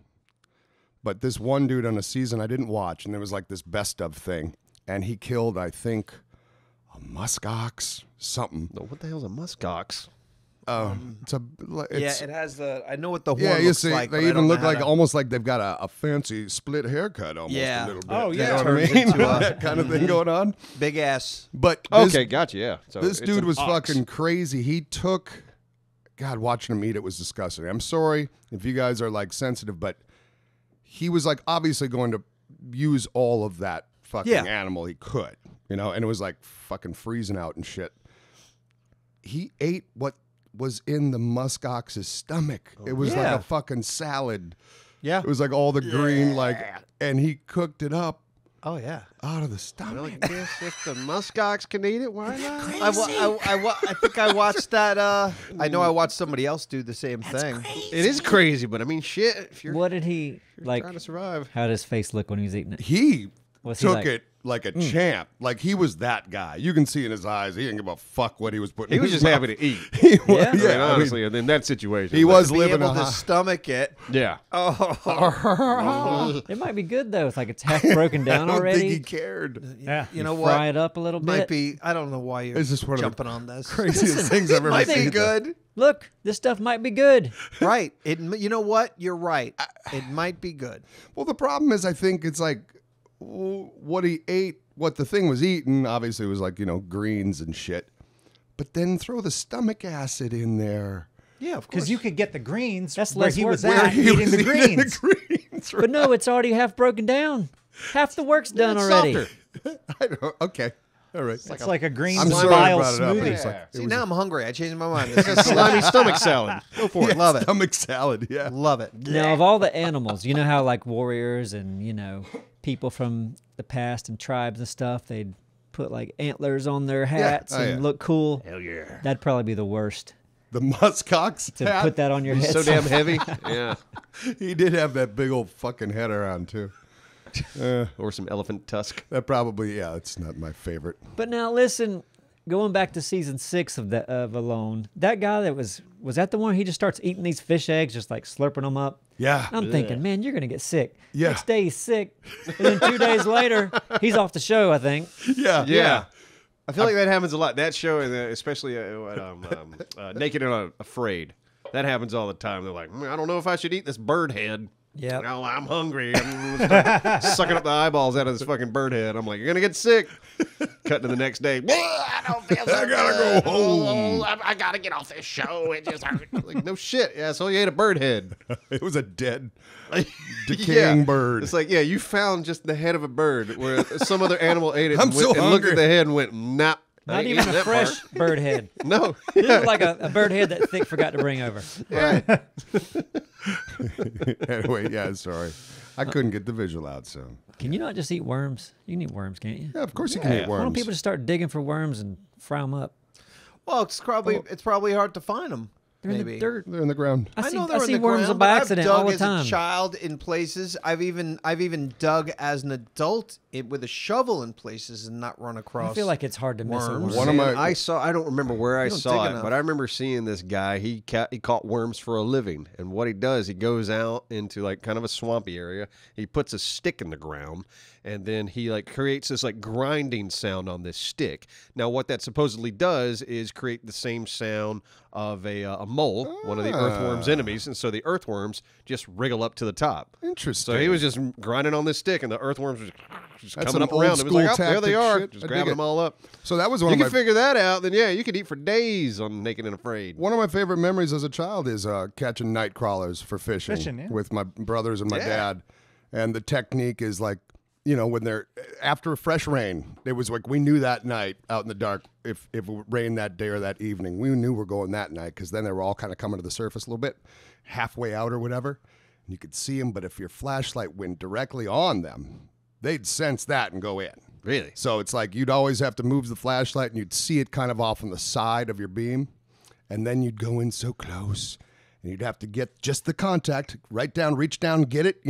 But this one dude on a season I didn't watch, and there was like this best of thing, and he killed, I think, a muskox, something. No, what the hell's a muskox? It's Yeah, it has the. I know what the horn yeah, you looks see, like. but they I even don't know look how like to- almost like they've got a fancy split haircut, almost Yeah. a little bit. Oh, You yeah. know what I Turns mean? into a- that kind of thing going on. big ass. But this, Okay, gotcha. Yeah. So this it's dude an was ox. fucking crazy. He took, God, watching him eat it was disgusting. I'm sorry if you guys are like sensitive, but he was like obviously going to use all of that fucking Yeah. animal he could, and it was like fucking freezing out and shit. He ate what was in the muskox's stomach. It was like Yeah. a fucking salad. Yeah. It was like all the green, and he cooked it up Oh yeah. out of the Well, stomach. I guess if the muskox can eat it, why not? I think I watched that. I know I watched somebody else do the same thing. It is crazy, but I mean, shit. If you're What did he, like, trying to survive, how did his face look when he was eating it? He What's he took like? it like a champ. Like he was that guy. You can see in his eyes, he didn't give a fuck what he was putting. He in was his just mouth. happy to eat. He was, Yeah. I mean, I mean, honestly, in that situation, he was Be living able a to high. stomach it. Yeah. It might be good though. It's like it's half broken down I don't already. think he cared. Yeah. You know Fry what? it up a little Might bit. be. I don't know why you're It's just one of the jumping on this. Craziest things I've ever Might be seen. good. Look, this stuff might be good. Right. You know what? You're right. It might be good. Well, the problem is, I think it's like what he ate, what the thing was eating, obviously was like, greens and shit. But then throw the stomach acid in there. Yeah, of course. Because you could get the greens That's where less he work. was Where at he eating was the eating greens. the greens, But no, it's already half broken down. Half the work's done It's already. softer. I don't, okay. All right. It's like a green I'm sorry I style brought it up. smoothie. It's like- See, now I'm hungry. I changed my mind. It's a slimy stomach salad. Go for it. Love it. Stomach salad, yeah. Love it. Now, of all the animals, you know how like warriors and people from the past and tribes and stuff, they'd put like antlers on their hats Oh, and yeah. look cool. Hell yeah. That'd probably be the worst The muskox to hat. put that on your head. So damn heavy. Yeah. He did have that big old fucking head around, too. Or some elephant tusk. That probably, yeah, it's not my favorite. But now listen, going back to season 6 of Alone, that guy that was that the one he just starts eating these fish eggs, just like slurping them up? Yeah. I'm thinking, man, you're gonna get sick. Yeah. Next day he's sick, and then 2 days later he's off the show. I think. Yeah. Yeah. I feel like that happens a lot. That show, and especially Naked and Afraid, that happens all the time. They're like, I don't know if I should eat this bird head. Yep. No, I'm hungry. I'm gonna start sucking up the eyeballs out of this fucking bird head. I'm like, you're gonna get sick. Cut to the next day. I don't feel so I gotta go home. I gotta get off this show. It just hurt. Like, no shit. Yeah, so you ate a bird head. It was a dead, decaying Yeah. bird. It's like, yeah, you found just the head of a bird where some other animal ate it I'm and, so and looked hungry. at the head and went, nah. I Not ain't even eating a that fresh part. bird head. No. This is like a bird head that Thick forgot to bring over. Anyway, yeah, sorry. I couldn't get the visual out, so. Can you not just eat worms? You can eat worms, can't you? Yeah, of course you can eat Why don't worms. people just start digging for worms and fry them up? Well, it's probably hard to find them. They're in Maybe. the dirt. They're in the ground. I see, know I they're in see the worms ground, by but accident I've all dug the time. as a child in places. I've even dug as an adult with a shovel in places and not run across. I feel like it's hard to miss a worms. worm. One of Man, my- I don't remember where I don't saw dig it, enough. but I remember seeing this guy. He caught worms for a living, and what he does, he goes out into like kind of a swampy area. He puts a stick in the ground, and then he like creates this like grinding sound on this stick. Now, what that supposedly does is create the same sound of a mole, one of the earthworm's enemies, and so the earthworms just wriggle up to the top. Interesting. So he was just grinding on this stick, and the earthworms were just That's coming some up around. old It was like, oh, school there they tactic are, shit. just I dig grabbing it. them all up. So that was You one can of my figure that out, then yeah, you could eat for days on Naked and Afraid. one of my favorite memories as a child is catching night crawlers for fishing, Fishing, yeah. with my brothers and my Yeah. dad. And the technique is like, when they're after a fresh rain, it was like we knew that night out in the dark if it rained that day or that evening, we knew we're going that night because then they were all kind of coming to the surface a little bit, halfway out or whatever, and you could see them. But if your flashlight went directly on them, they'd sense that and go in. Really? So it's like you'd always have to move the flashlight and you'd see it kind of off on the side of your beam. And then you'd go in so close and you'd have to get just the contact, right down, reach down, get it,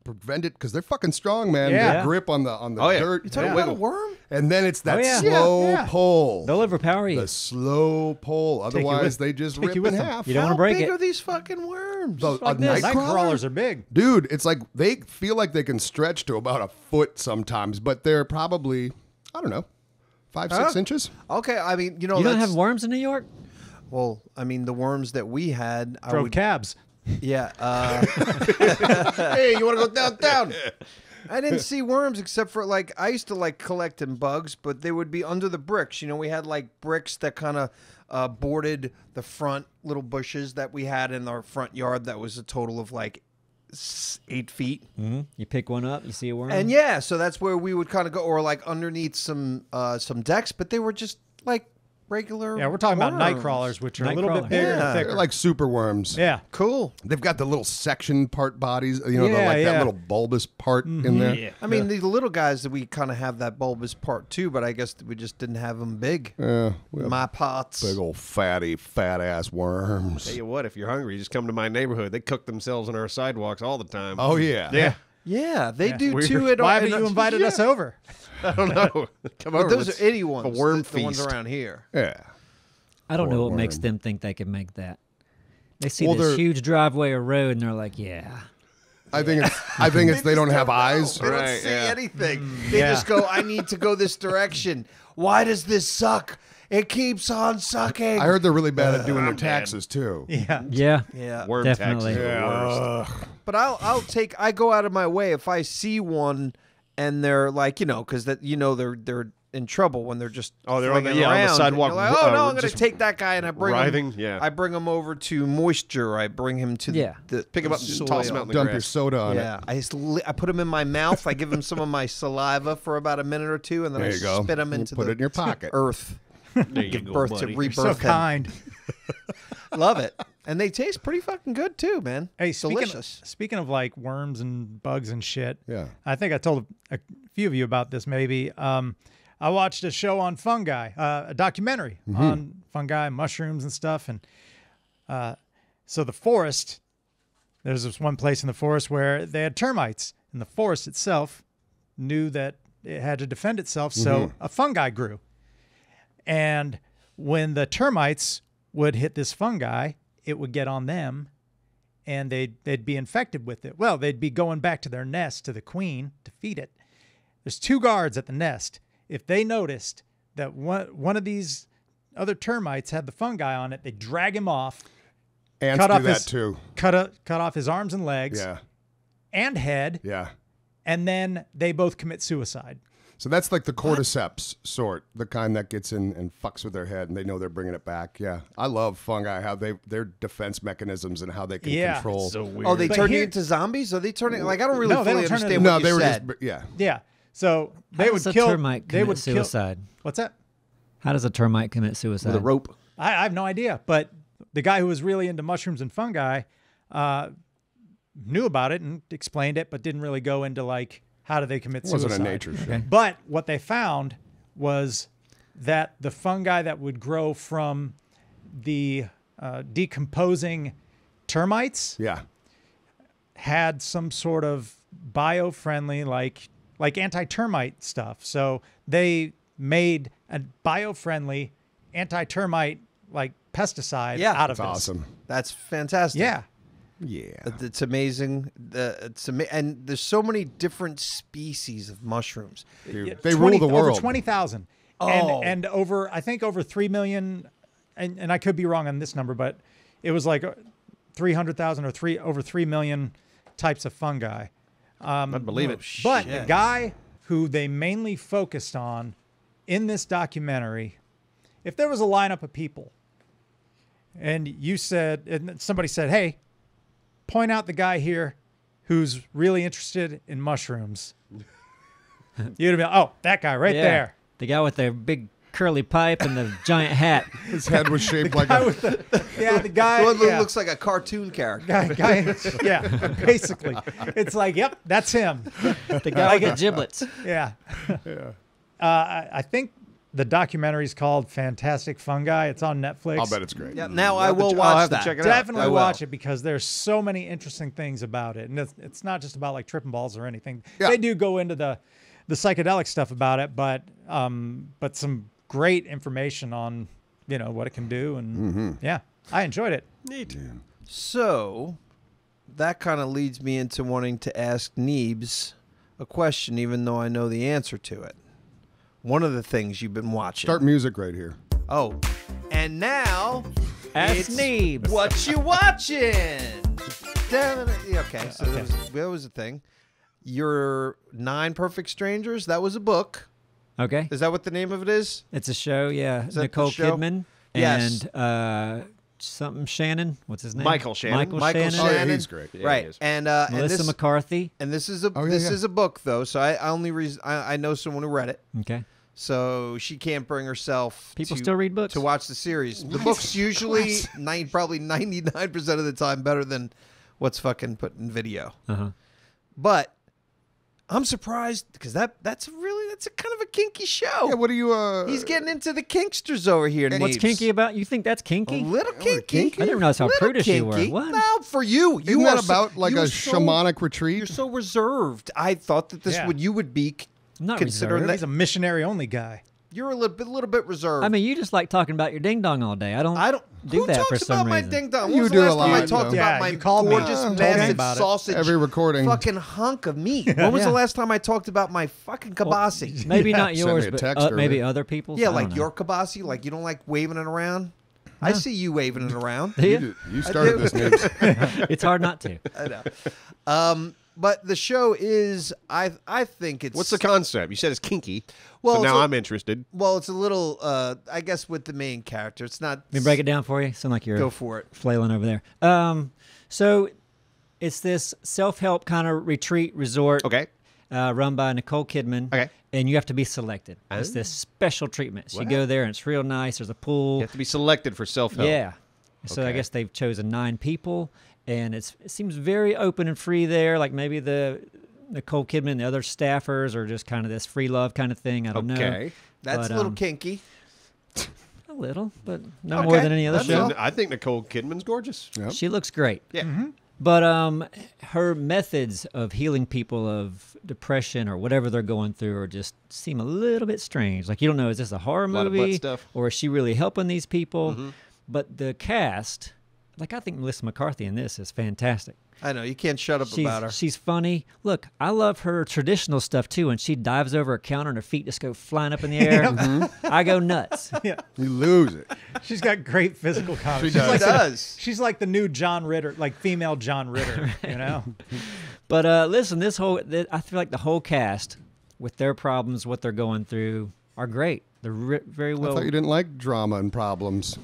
prevent it because they're fucking strong, man. Yeah. Their grip on the Oh, yeah. dirt. You talking about a worm? And then it's that Oh, yeah. slow Yeah. pull. They'll overpower you. The slow pull. you Otherwise, with- they just take rip you in with them. half. You don't How want to break big it. are these fucking worms? The- like a this. night Night crawler? crawlers are big. Dude, it's like they feel like they can stretch to about a foot sometimes, but they're probably, I don't know, 5-6 inches. Okay, I mean, You don't have worms in New York? Well, I mean, the worms that we had, I Drove would, cabs. yeah. Hey, you want to go downtown? I didn't see worms except for like I used to like collecting bugs, but they would be under the bricks. We had like bricks that kind of bordered the front little bushes that we had in our front yard. That was a total of like 8 feet. Mm-hmm. You pick one up, you see a worm. And yeah, so that's where we would kind of go, or like underneath some decks, but they were just like regular. Yeah, we're talking about night worms. crawlers, which are Night a little crawler. bit bigger Yeah. and thicker. They're like super worms. yeah. Cool. They've got the little section part bodies, that Yeah. little bulbous part in there. I mean, the little guys that we kind of have that bulbous part too, but I guess we just didn't have them big. Yeah, we have My pots. big old fatty, fat ass worms. Tell you what, if you're hungry, just come to my neighborhood. They cook themselves on our sidewalks all the time. Oh yeah, Yeah. Yeah, they Yeah. do Weird. too. Why haven't you invited us over? I don't know. Come But over. those let's are itty have ones. A worm the ones feast. around here. Yeah. I don't know Poor what makes worm. them think they can make that. They see Well, this they're- huge driveway or road, and they're like, "Yeah, I think it's they don't have eyes. They don't Right, see yeah. anything. They yeah. just go, I need to go this direction. Why does this suck? It keeps on sucking. I heard they're really bad at doing their taxes too. Yeah. yeah, Yeah. Worm Definitely. taxes are the worst. But I go out of my way if I see one and they're like, because that they're in trouble when they're just Oh, they're on the- flinging yeah, on the around. sidewalk, You're like, oh no, I'm going to just take that guy and I bring writhing, him. yeah. I bring him over to moisture. I bring him to Yeah. the Pick him up and just toss him out in the Dump your grass. soda on Yeah, it. I put him in my mouth. I give him some of my saliva for about a minute or two, and then There I you go. spit him You into put the it in your pocket. earth. There you Give go, birth to buddy. rebirth. So him. kind. Love it, and they taste pretty fucking good too, man. Hey, Delicious. speaking of like worms and bugs and shit, Yeah. I think I told a few of you about this maybe. I watched a show on fungi, a documentary on fungi and mushrooms and stuff. And so the forest, there's this one place in the forest where they had termites, and the forest itself knew that it had to defend itself. So a fungi grew. And when the termites would hit this fungi, it would get on them and they'd be infected with it. Well, they'd be going back to their nest, to the queen, to feed it. There's 2 guards at the nest. If they noticed that one of these other termites had the fungi on it, they'd drag him off, Ants cut do off that his too. cut off his arms and legs Yeah. and head, Yeah. and then they both commit suicide. So that's like the cordyceps sort, the kind that gets in and fucks with their head, and they know they're bringing it back. Yeah, I love fungi, how their defense mechanisms and how they can Yeah. control. So weird. Oh, they But turn you here- into zombies? Are they turning? Like I don't really No, they fully don't turn understand into- no, what they you were said. just yeah. Yeah. So How they does would a kill. termite They commit would kill. suicide? What's that? How does a termite commit suicide? with a rope. I have no idea. But the guy who was really into mushrooms and fungi knew about it and explained it, but didn't really go into like how do they commit It suicide. wasn't a nature show. But what they found was that the fungi that would grow from the decomposing termites Yeah. had some sort of bio-friendly, like anti-termite stuff. So they made a bio-friendly anti-termite like pesticide Yeah. out of That's this. awesome. That's fantastic. Yeah. Yeah. It's amazing. And there's so many different species of mushrooms. Dude, they rule the world. Over 20,000. Oh. And I think over 3 million, and I could be wrong on this number, but it was like 300,000 or over 3 million types of fungi. I'd believe it. But the guy who they mainly focused on in this documentary, if there was a lineup of people and somebody said, hey, point out the guy here who's really interested in mushrooms, you'd have been, oh, that guy right Yeah. there. The guy with the big curly pipe and the giant hat. His head was shaped like Guy a. with the guy. The one that yeah. looks like a cartoon character. guy, yeah, basically. It's like, yep, that's him. The guy with the giblets. Yeah. I think the documentary is called Fantastic Fungi. It's on Netflix. I'll bet it's great. Yeah, now I I'll have to will ch- I'll watch have to that. check it out. Definitely I will. watch it because there's so many interesting things about it. And it's not just about like tripping balls or anything. Yeah. They do go into the psychedelic stuff about it, but some great information on, what it can do. And yeah, I enjoyed it. Neat. So that kind of leads me into wanting to ask Neebs a question, even though I know the answer to it. One of the things you've been watching. Start music right here. Oh, and now Ask it's Neebs. What you watching? Okay, so that was a thing. Your 9 Perfect Strangers. That was a book. Okay. Is that what the name of it is? It's a show, yeah. Is that the Nicole show? Kidman Yes. and something Shannon. What's his name? Michael Shannon. Michael Michael Shannon. Oh, yeah, Shannon. he's great. Yeah, Right, he is. and Melissa this McCarthy. and this is a Oh, yeah, this yeah. is a book though. So I only I know someone who read it. Okay. So she can't bring herself. People to, still read books? to watch the series. The book's usually probably 99% of the time better than what's fucking put in video. Uh-huh. But I'm surprised because that's it's a kind of a kinky show. Yeah, what are you? He's getting into the kinksters over here. What's Neebs. kinky about? You think that's A kinky? little Oh, kinky. kinky? I didn't realize how Little prudish you were. kinky. What? No, for you. Isn't You that are about like you're a shamanic retreat? You're so reserved. I thought that this Yeah. would you would be I'm not considering reserved. He's a missionary only guy. you're a little bit reserved. I mean, you just like talking about your ding dong all day. I don't. I don't do who that talks for some about my reason. ding dong. You When was the do a last time I lot, talked though. Yeah, about my you called me. gorgeous, Told me massive about it. sausage Every recording. fucking hunk of meat? When was the Yeah. last time I talked about my fucking kibasi? Maybe not Sent me yours, a but text maybe earlier. other people's. Yeah, I don't like know. your kibasi. Like you don't like waving it around. I see you waving it around. Do you? You started this, Nibs. It's hard not to. I know. But the show is, I think it's. What's the concept? You said it's kinky. Well, so it's now a- I'm interested. Well, it's a little. I guess with the main character, it's not. Let me break it down for you. Sound like you're Go for it. flailing over there. So it's this self-help kind of retreat resort. Okay. Run by Nicole Kidman. Okay. And you have to be selected. It's this special treatment. So you go there and it's real nice. There's a pool. You have to be selected for self-help. Yeah. So I Okay. guess they've chosen 9 people, and it seems very open and free there. Like maybe the Nicole Kidman, the other staffers, are just kind of this free love kind of thing. I don't know. Okay. That's But, a little kinky. A little, but no more than any other That's show. I think Nicole Kidman's gorgeous. Yep. She looks great. Yeah. But her methods of healing people of depression or whatever they're going through are just seem a little bit strange. Like you don't know, is this a horror lot of butt movie stuff. or is she really helping these people? But the cast, like I think Melissa McCarthy in this is fantastic. I know you can't shut up about her. She's funny. Look, I love her traditional stuff too. When she dives over a counter and her feet just go flying up in the air, I go nuts. You lose it. She's got great physical comedy. She She's does. like She does. She's like the new John Ritter, like female John Ritter. You know. But listen, I feel like the whole cast, with their problems, what they're going through, are great. They're very I well. thought you didn't like drama and problems.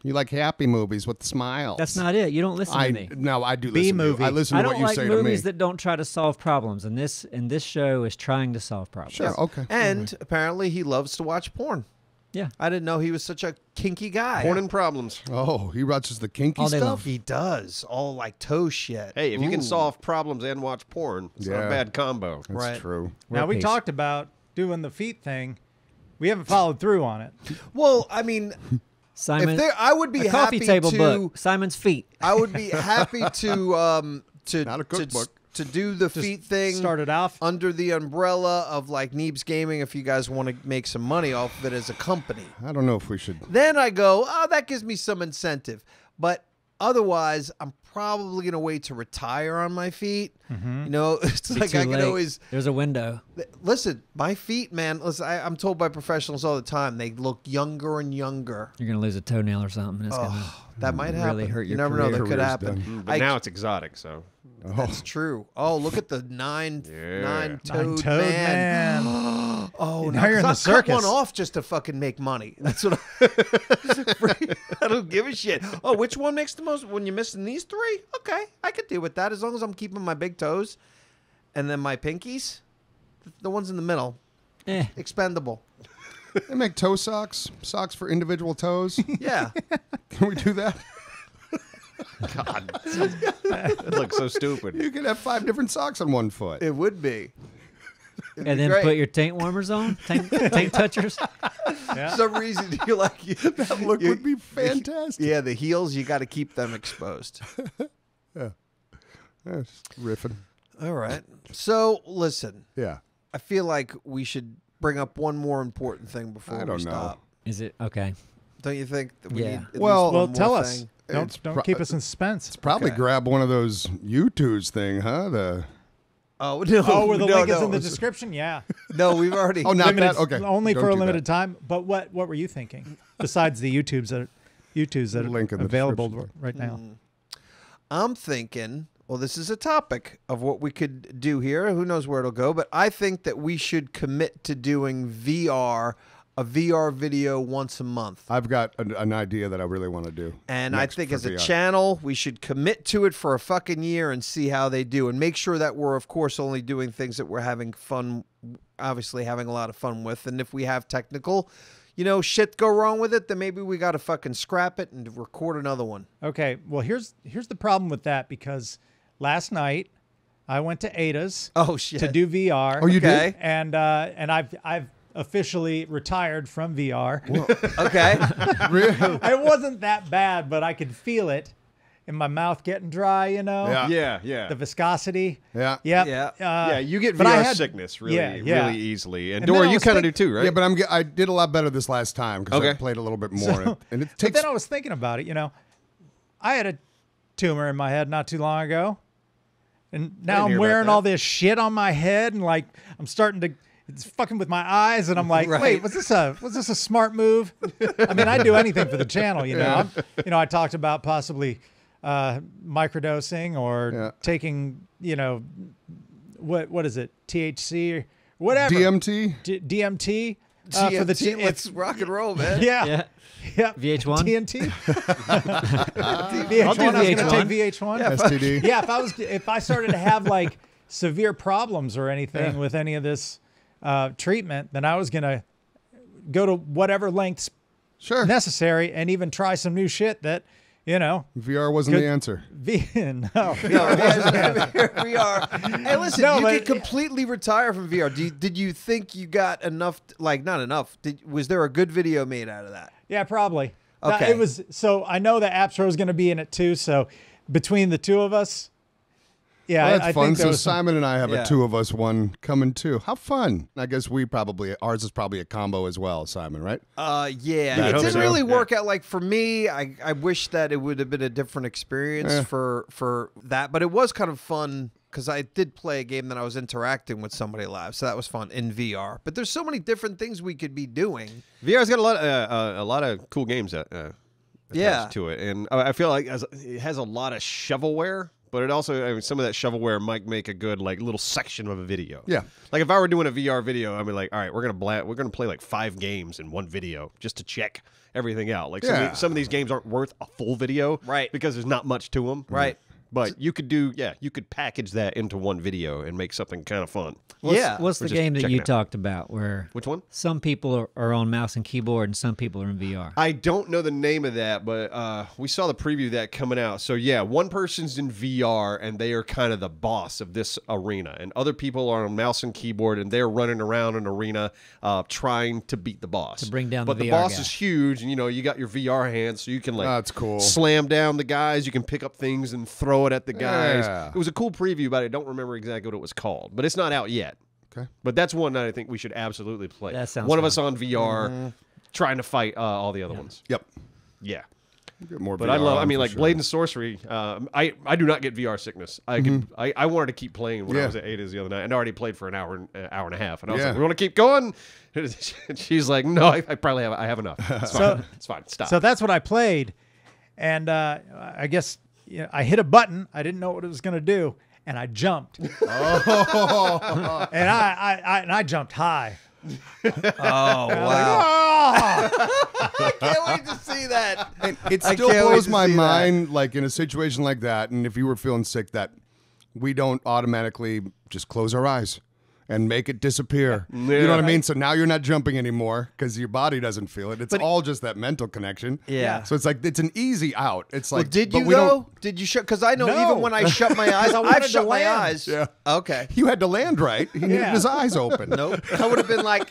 You like happy movies with smiles. That's not it. You don't listen to me. No, I do listen to you. movie. I listen I to what don't you like say to me. movies that don't try to solve problems, and this show is trying to solve problems. Sure, okay. And apparently he loves to watch porn. Yeah. I didn't know he was such a kinky guy. Porn and problems. Oh, he watches the kinky All day long. stuff? He does. All like toe shit. Hey, if you can Ooh. solve problems and watch porn, it's not Yeah. a bad combo. That's Right. true. Now we peace. talked about doing the feet thing. We haven't followed through on it. Well, I mean, Simon, if there, I would be a coffee happy table to. book. Simon's feet. I would be happy to Not a cookbook. to do the feet thing. Started off. under the umbrella of like Neebs Gaming if you guys want to make some money off of it as a company. I don't know if we should. Then I go, oh, that gives me some incentive. But otherwise, I'm probably going to wait to retire on my feet. You know, it's like Too I can late. always There's a window. listen. My feet, man. Listen, I'm told by professionals all the time they look younger and younger. You're gonna lose a toenail or something. It's gonna That might happen. really hurt You your never know. career. That could Career's happen. done. But now it's exotic, so. That's true. Oh, look at the nine Nine-toed man. man. Oh, Now you're in the I'll cut circus. one off just to fucking make money. That's what I don't give a shit. Oh, which one makes the most when you're missing these 3? Okay, I could deal with that as long as I'm keeping my big toes and then my pinkies, the ones in the middle, Eh. expendable. They make toe socks, socks for individual toes. Yeah. Can we do that? God. That looks so stupid. You could have 5 different socks on one foot. It would be. And then great. put your taint warmers on, taint touchers. For some reason you like That look would be fantastic. Yeah, the heels you got to keep them exposed. Just riffing. All right. So listen, Yeah. I feel like we should bring up one more important thing before I we don't know. stop. Is it okay? Don't you think that we Yeah. need at Well- least Well, one tell more us. thing? It's Don't pro- keep us in suspense. Probably Okay. grab one of those YouTubes thing, huh? The Oh no! Oh, where the no, link is no. in the description? Yeah. No, we've already. Oh, not Limited- that. Okay. Only Don't for a do that. limited time. But what were you thinking? Besides the YouTubes that are Link in the available description. right now. I'm thinking. Well, this is a topic of what we could do here. Who knows where it'll go? But I think that we should commit to doing a VR video once a month. I've got an idea that I really want to do. And I next think for as a VR. channel, we should commit to it for a fucking year and see how they do, and make sure that we're, of course, only doing things that we're having fun. Obviously, having a lot of fun with. And if we have technical, shit go wrong with it, then maybe we got to fucking scrap it and record another one. Okay. Well, here's the problem with that, because last night I went to Ada's Oh shit. to do VR. Oh, you Okay. did? And I've officially retired from VR. Okay. Really? It wasn't that bad, but I could feel it in my mouth getting dry. Yeah. Yeah. The viscosity. Yeah. Yep. Yeah. Yeah, you get but I VR had- sickness really, yeah. really easily. And And then Dora, I you was kind of do think- too, right? Yeah, but I did a lot better this last time because I Okay. played a little bit more. And it But takes. then I was thinking about it. I had a tumor in my head not too long ago, and now hear I'm about wearing that. all this shit on my head, and like I'm starting to. It's fucking with my eyes, and I'm like, Right. wait, was this a smart move? I mean, I'd do anything for the channel, I talked about possibly microdosing or Yeah. taking, what is it, THC or whatever, DMT? DMT for the GMT, let's rock and roll, man. yeah. Yeah. Yeah. VH1? TNT. I'll do VH1. I was going to VH1. take VH1. STD? Yeah, if I started to have like severe problems or anything with any of this treatment, then I was going to go to whatever lengths Sure. necessary and even try some new shit that, VR wasn't the answer. no. No, VR. Hey, listen, No, you but- could completely retire from VR. Did you think you got enough? Like, not enough. Was there a good video made out of that? Yeah, probably. Now, Okay. It was so I know that Appsro is going to be in it too. So between the two of us, yeah, Well, that's I fun. think there So was some- Simon and I have Yeah. a two of us one coming too. How fun! I guess ours is probably a combo as well, Simon. Right? Yeah. I It hope didn't so. really Yeah. work out. Like for me, I wish that it would have been a different experience for that. But it was kind of fun because I did play a game that I was interacting with somebody live, so that was fun in VR. But there's so many different things we could be doing. VR's got a lot of cool games attached Yeah. to it, and I feel like it has a lot of shovelware. But it also, some of that shovelware might make a good like little section of a video. Yeah. Like if I were doing a VR video, I'd be like, all right, we're gonna play like 5 games in one video just to check everything out. Like Yeah. some of these games aren't worth a full video, Right. Because there's not much to them, Right. But you could you could package that into one video and make something kind of fun. What's the We're just game that checking you out. talked about where Which one? some people are on mouse and keyboard and some people are in VR? I don't know the name of that, but we saw the preview of that coming out. So yeah, one person's in VR and they are kind of the boss of this arena, and other people are on mouse and keyboard and they're running around an arena trying to beat the boss. To bring down but the the VR boss guy. is huge, and you got your VR hands, so you can like That's cool. slam down the guys. You can pick up things and throw it at the guys. Yeah. It was a cool preview, but I don't remember exactly what it was called. But it's not out yet. Okay. But that's one that I think we should absolutely play. That sounds one of fun. us on VR, trying to fight all the other ones. Yep. Yeah. Get more But VR I love. I on mean, for like sure. Blade and Sorcery. I do not get VR sickness. I wanted to keep playing when I Yeah. was at Ada's the other night, and I already played for an hour and a half, and I was Yeah. like, "We want to keep going." And she's like, "No, I probably have. I have enough. It's fine. It's fine. Stop." So that's what I played, and I guess I hit a button. I didn't know what it was going to do, and I jumped. and I jumped high. Oh wow! Oh! I can't wait to see that. And it I still can't wait blows to my see that. mind, like in a situation like that, and if you were feeling sick, that we don't automatically just close our eyes and make it disappear. You know what I mean? So now you're not jumping anymore because your body doesn't feel it. It's all just that mental connection. Yeah. So it's like it's an easy out. It's Well, like, did but you we don't- though? Did you shut? Because I know No. even when I shut my eyes, wanted I've to shut my land. eyes. Yeah. Okay. You had to land right. He needed Yeah. his eyes open. Nope. I would have been like,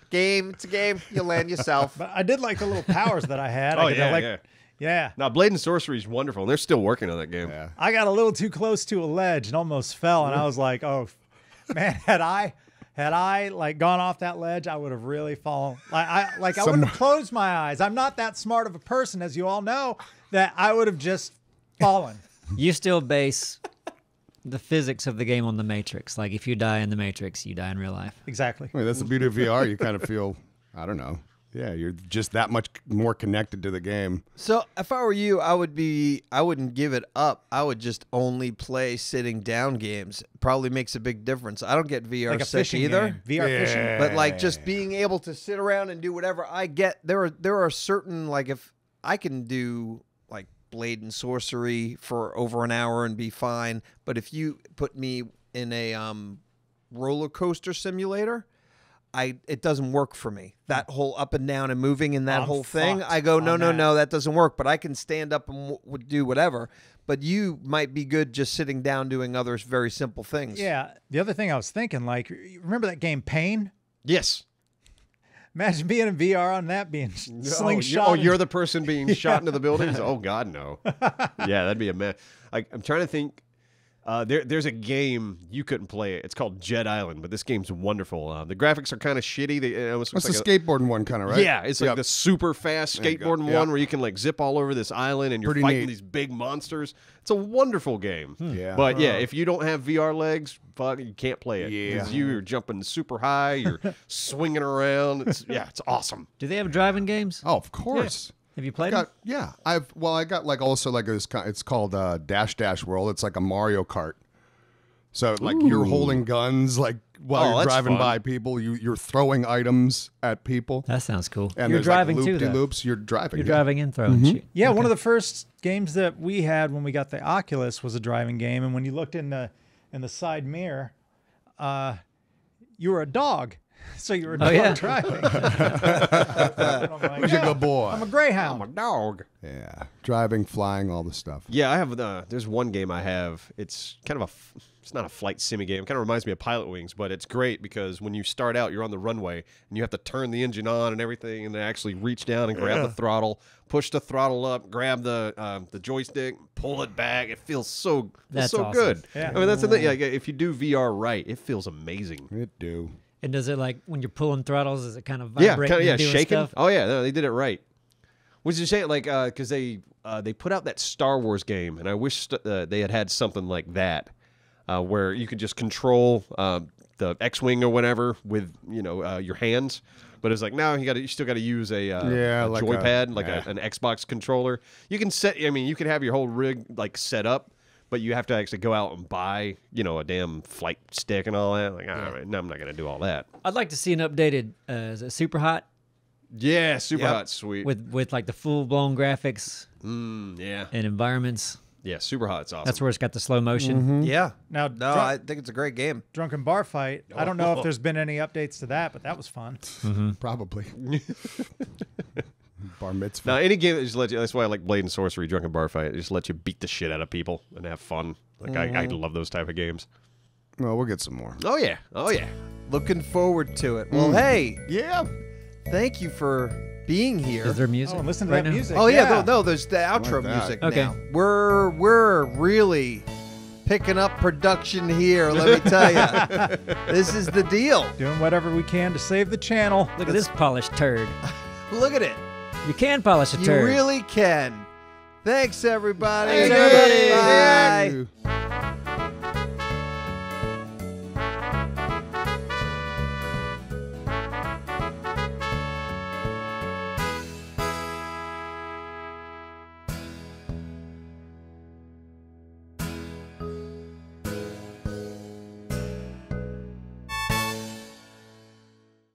game. It's a game. You land yourself. But I did like the little powers that I had. Oh, I could, yeah, like, yeah. yeah. Now, Blade and Sorcery is wonderful, and they're still working on that game. Yeah. I got a little too close to a ledge and almost fell, and I was like, "Oh, man! Had I like gone off that ledge, I would have really fallen. I wouldn't have closed my eyes. I'm not that smart of a person, as you all know, that I would have just fallen. You still base the physics of the game on the Matrix. Like if you die in the Matrix, you die in real life. Exactly. I mean, that's the beauty of VR. You kind of feel, I don't know. Yeah, you're just that much more connected to the game. So if I were you, I wouldn't give it up. I would just only play sitting down games. Probably makes a big difference. I don't get VR Like a sick fishing either. game. VR fishing. But like just being able to sit around and do whatever I get, there are certain, like if I can do like Blade and Sorcery for over an hour and be fine, but if you put me in a roller coaster simulator, it doesn't work for me. That whole up and down and moving in that I'm whole thing, fucked I go, no, on no, that. no, that doesn't work. But I can stand up and do whatever. but you might be good just sitting down doing other very simple things. Yeah. The other thing I was thinking, like, remember that game Pain? Yes. Imagine being in VR on that, being slingshot. Oh, you're the person being shot into the buildings? Oh, God, no. Yeah, that'd be a mess. I'm trying to think. There's a game, you couldn't play it. It's called Jet Island, but this game's wonderful. The graphics are kind of shitty. It almost That's looks the like skateboarding one, kind of, right? Yeah, it's like the super fast There you go. skateboarding Yeah. one where you can like zip all over this island and you're Pretty fighting neat. these big monsters. It's a wonderful game. Yeah. But yeah, if you don't have VR legs, fuck, you can't play it. Yeah. 'Cause you're jumping super high, you're swinging around. It's awesome. Do they have driving games? Oh, of course. Have you played them? I got like also like it's called Dash Dash World. It's like a Mario Kart. So like you're holding guns like while you're that's driving fun. by people. You're throwing items at people. That sounds cool. And You're there's driving like too, though. loop-de-loops. You're driving. You're yeah. driving and throwing shit. Yeah, one of the first games that we had when we got the Oculus was a driving game, and when you looked in the side mirror, you were a dog, so you were a dog yeah. driving. And I'm like, Who's a good boy? I'm a greyhound. I'm a dog. Yeah, driving, flying, all the stuff. Yeah, I have. There's one game I have. It's kind of it's not a flight simi game. It kind of reminds me of Pilot Wings, but it's great because when you start out, you're on the runway and you have to turn the engine on and everything, and then actually reach down and grab the throttle, push the throttle up, grab the joystick, pull it back. It feels so That's awesome. good. Yeah. I mean, that's the thing. Like, if you do VR right, it feels amazing. It do. And does it like when you're pulling throttles? Is it kind of Yeah, vibrating? and doing shaking. Stuff? Oh yeah, no, they did it right. Which is saying like because they put out that Star Wars game, and I wish they had something like that where you could just control the X-wing or whatever with your hands. But it's like now you still got to use a like joypad, a- an Xbox controller. You can set. I mean, you can have your whole rig like set up. But you have to actually go out and buy, a damn flight stick and all that. Like, all right, no, I'm not going to do all that. I'd like to see an updated is it Super Hot Yeah, super Yep. hot, sweet. with like the full blown graphics Yeah, and environments. yeah, super hot's awesome. That's where it's got the slow motion. Yeah. Now, No, I think it's a great game. Drunken Bar Fight. I don't know if there's been any updates to that, but that was fun. Probably. Bar mitzvah. Now, any game that just lets you, that's why I like Blade and Sorcery, Drunken Bar Fight. It just lets you beat the shit out of people and have fun. Like, I love those type of games. Well, we'll get some more. Oh, yeah. Oh, yeah. Looking forward to it. Well, hey, Yeah. thank you for being here. Is there music? Oh, and listen to right that now? music. Oh yeah, no, there's the outro that. music Okay. now. We're really picking up production here. Let me tell you, this is the deal. Doing whatever we can to save the channel. Look at this polished turd. Look at it. You can polish a You turd. really can. Thanks, everybody. Thank Bye. you.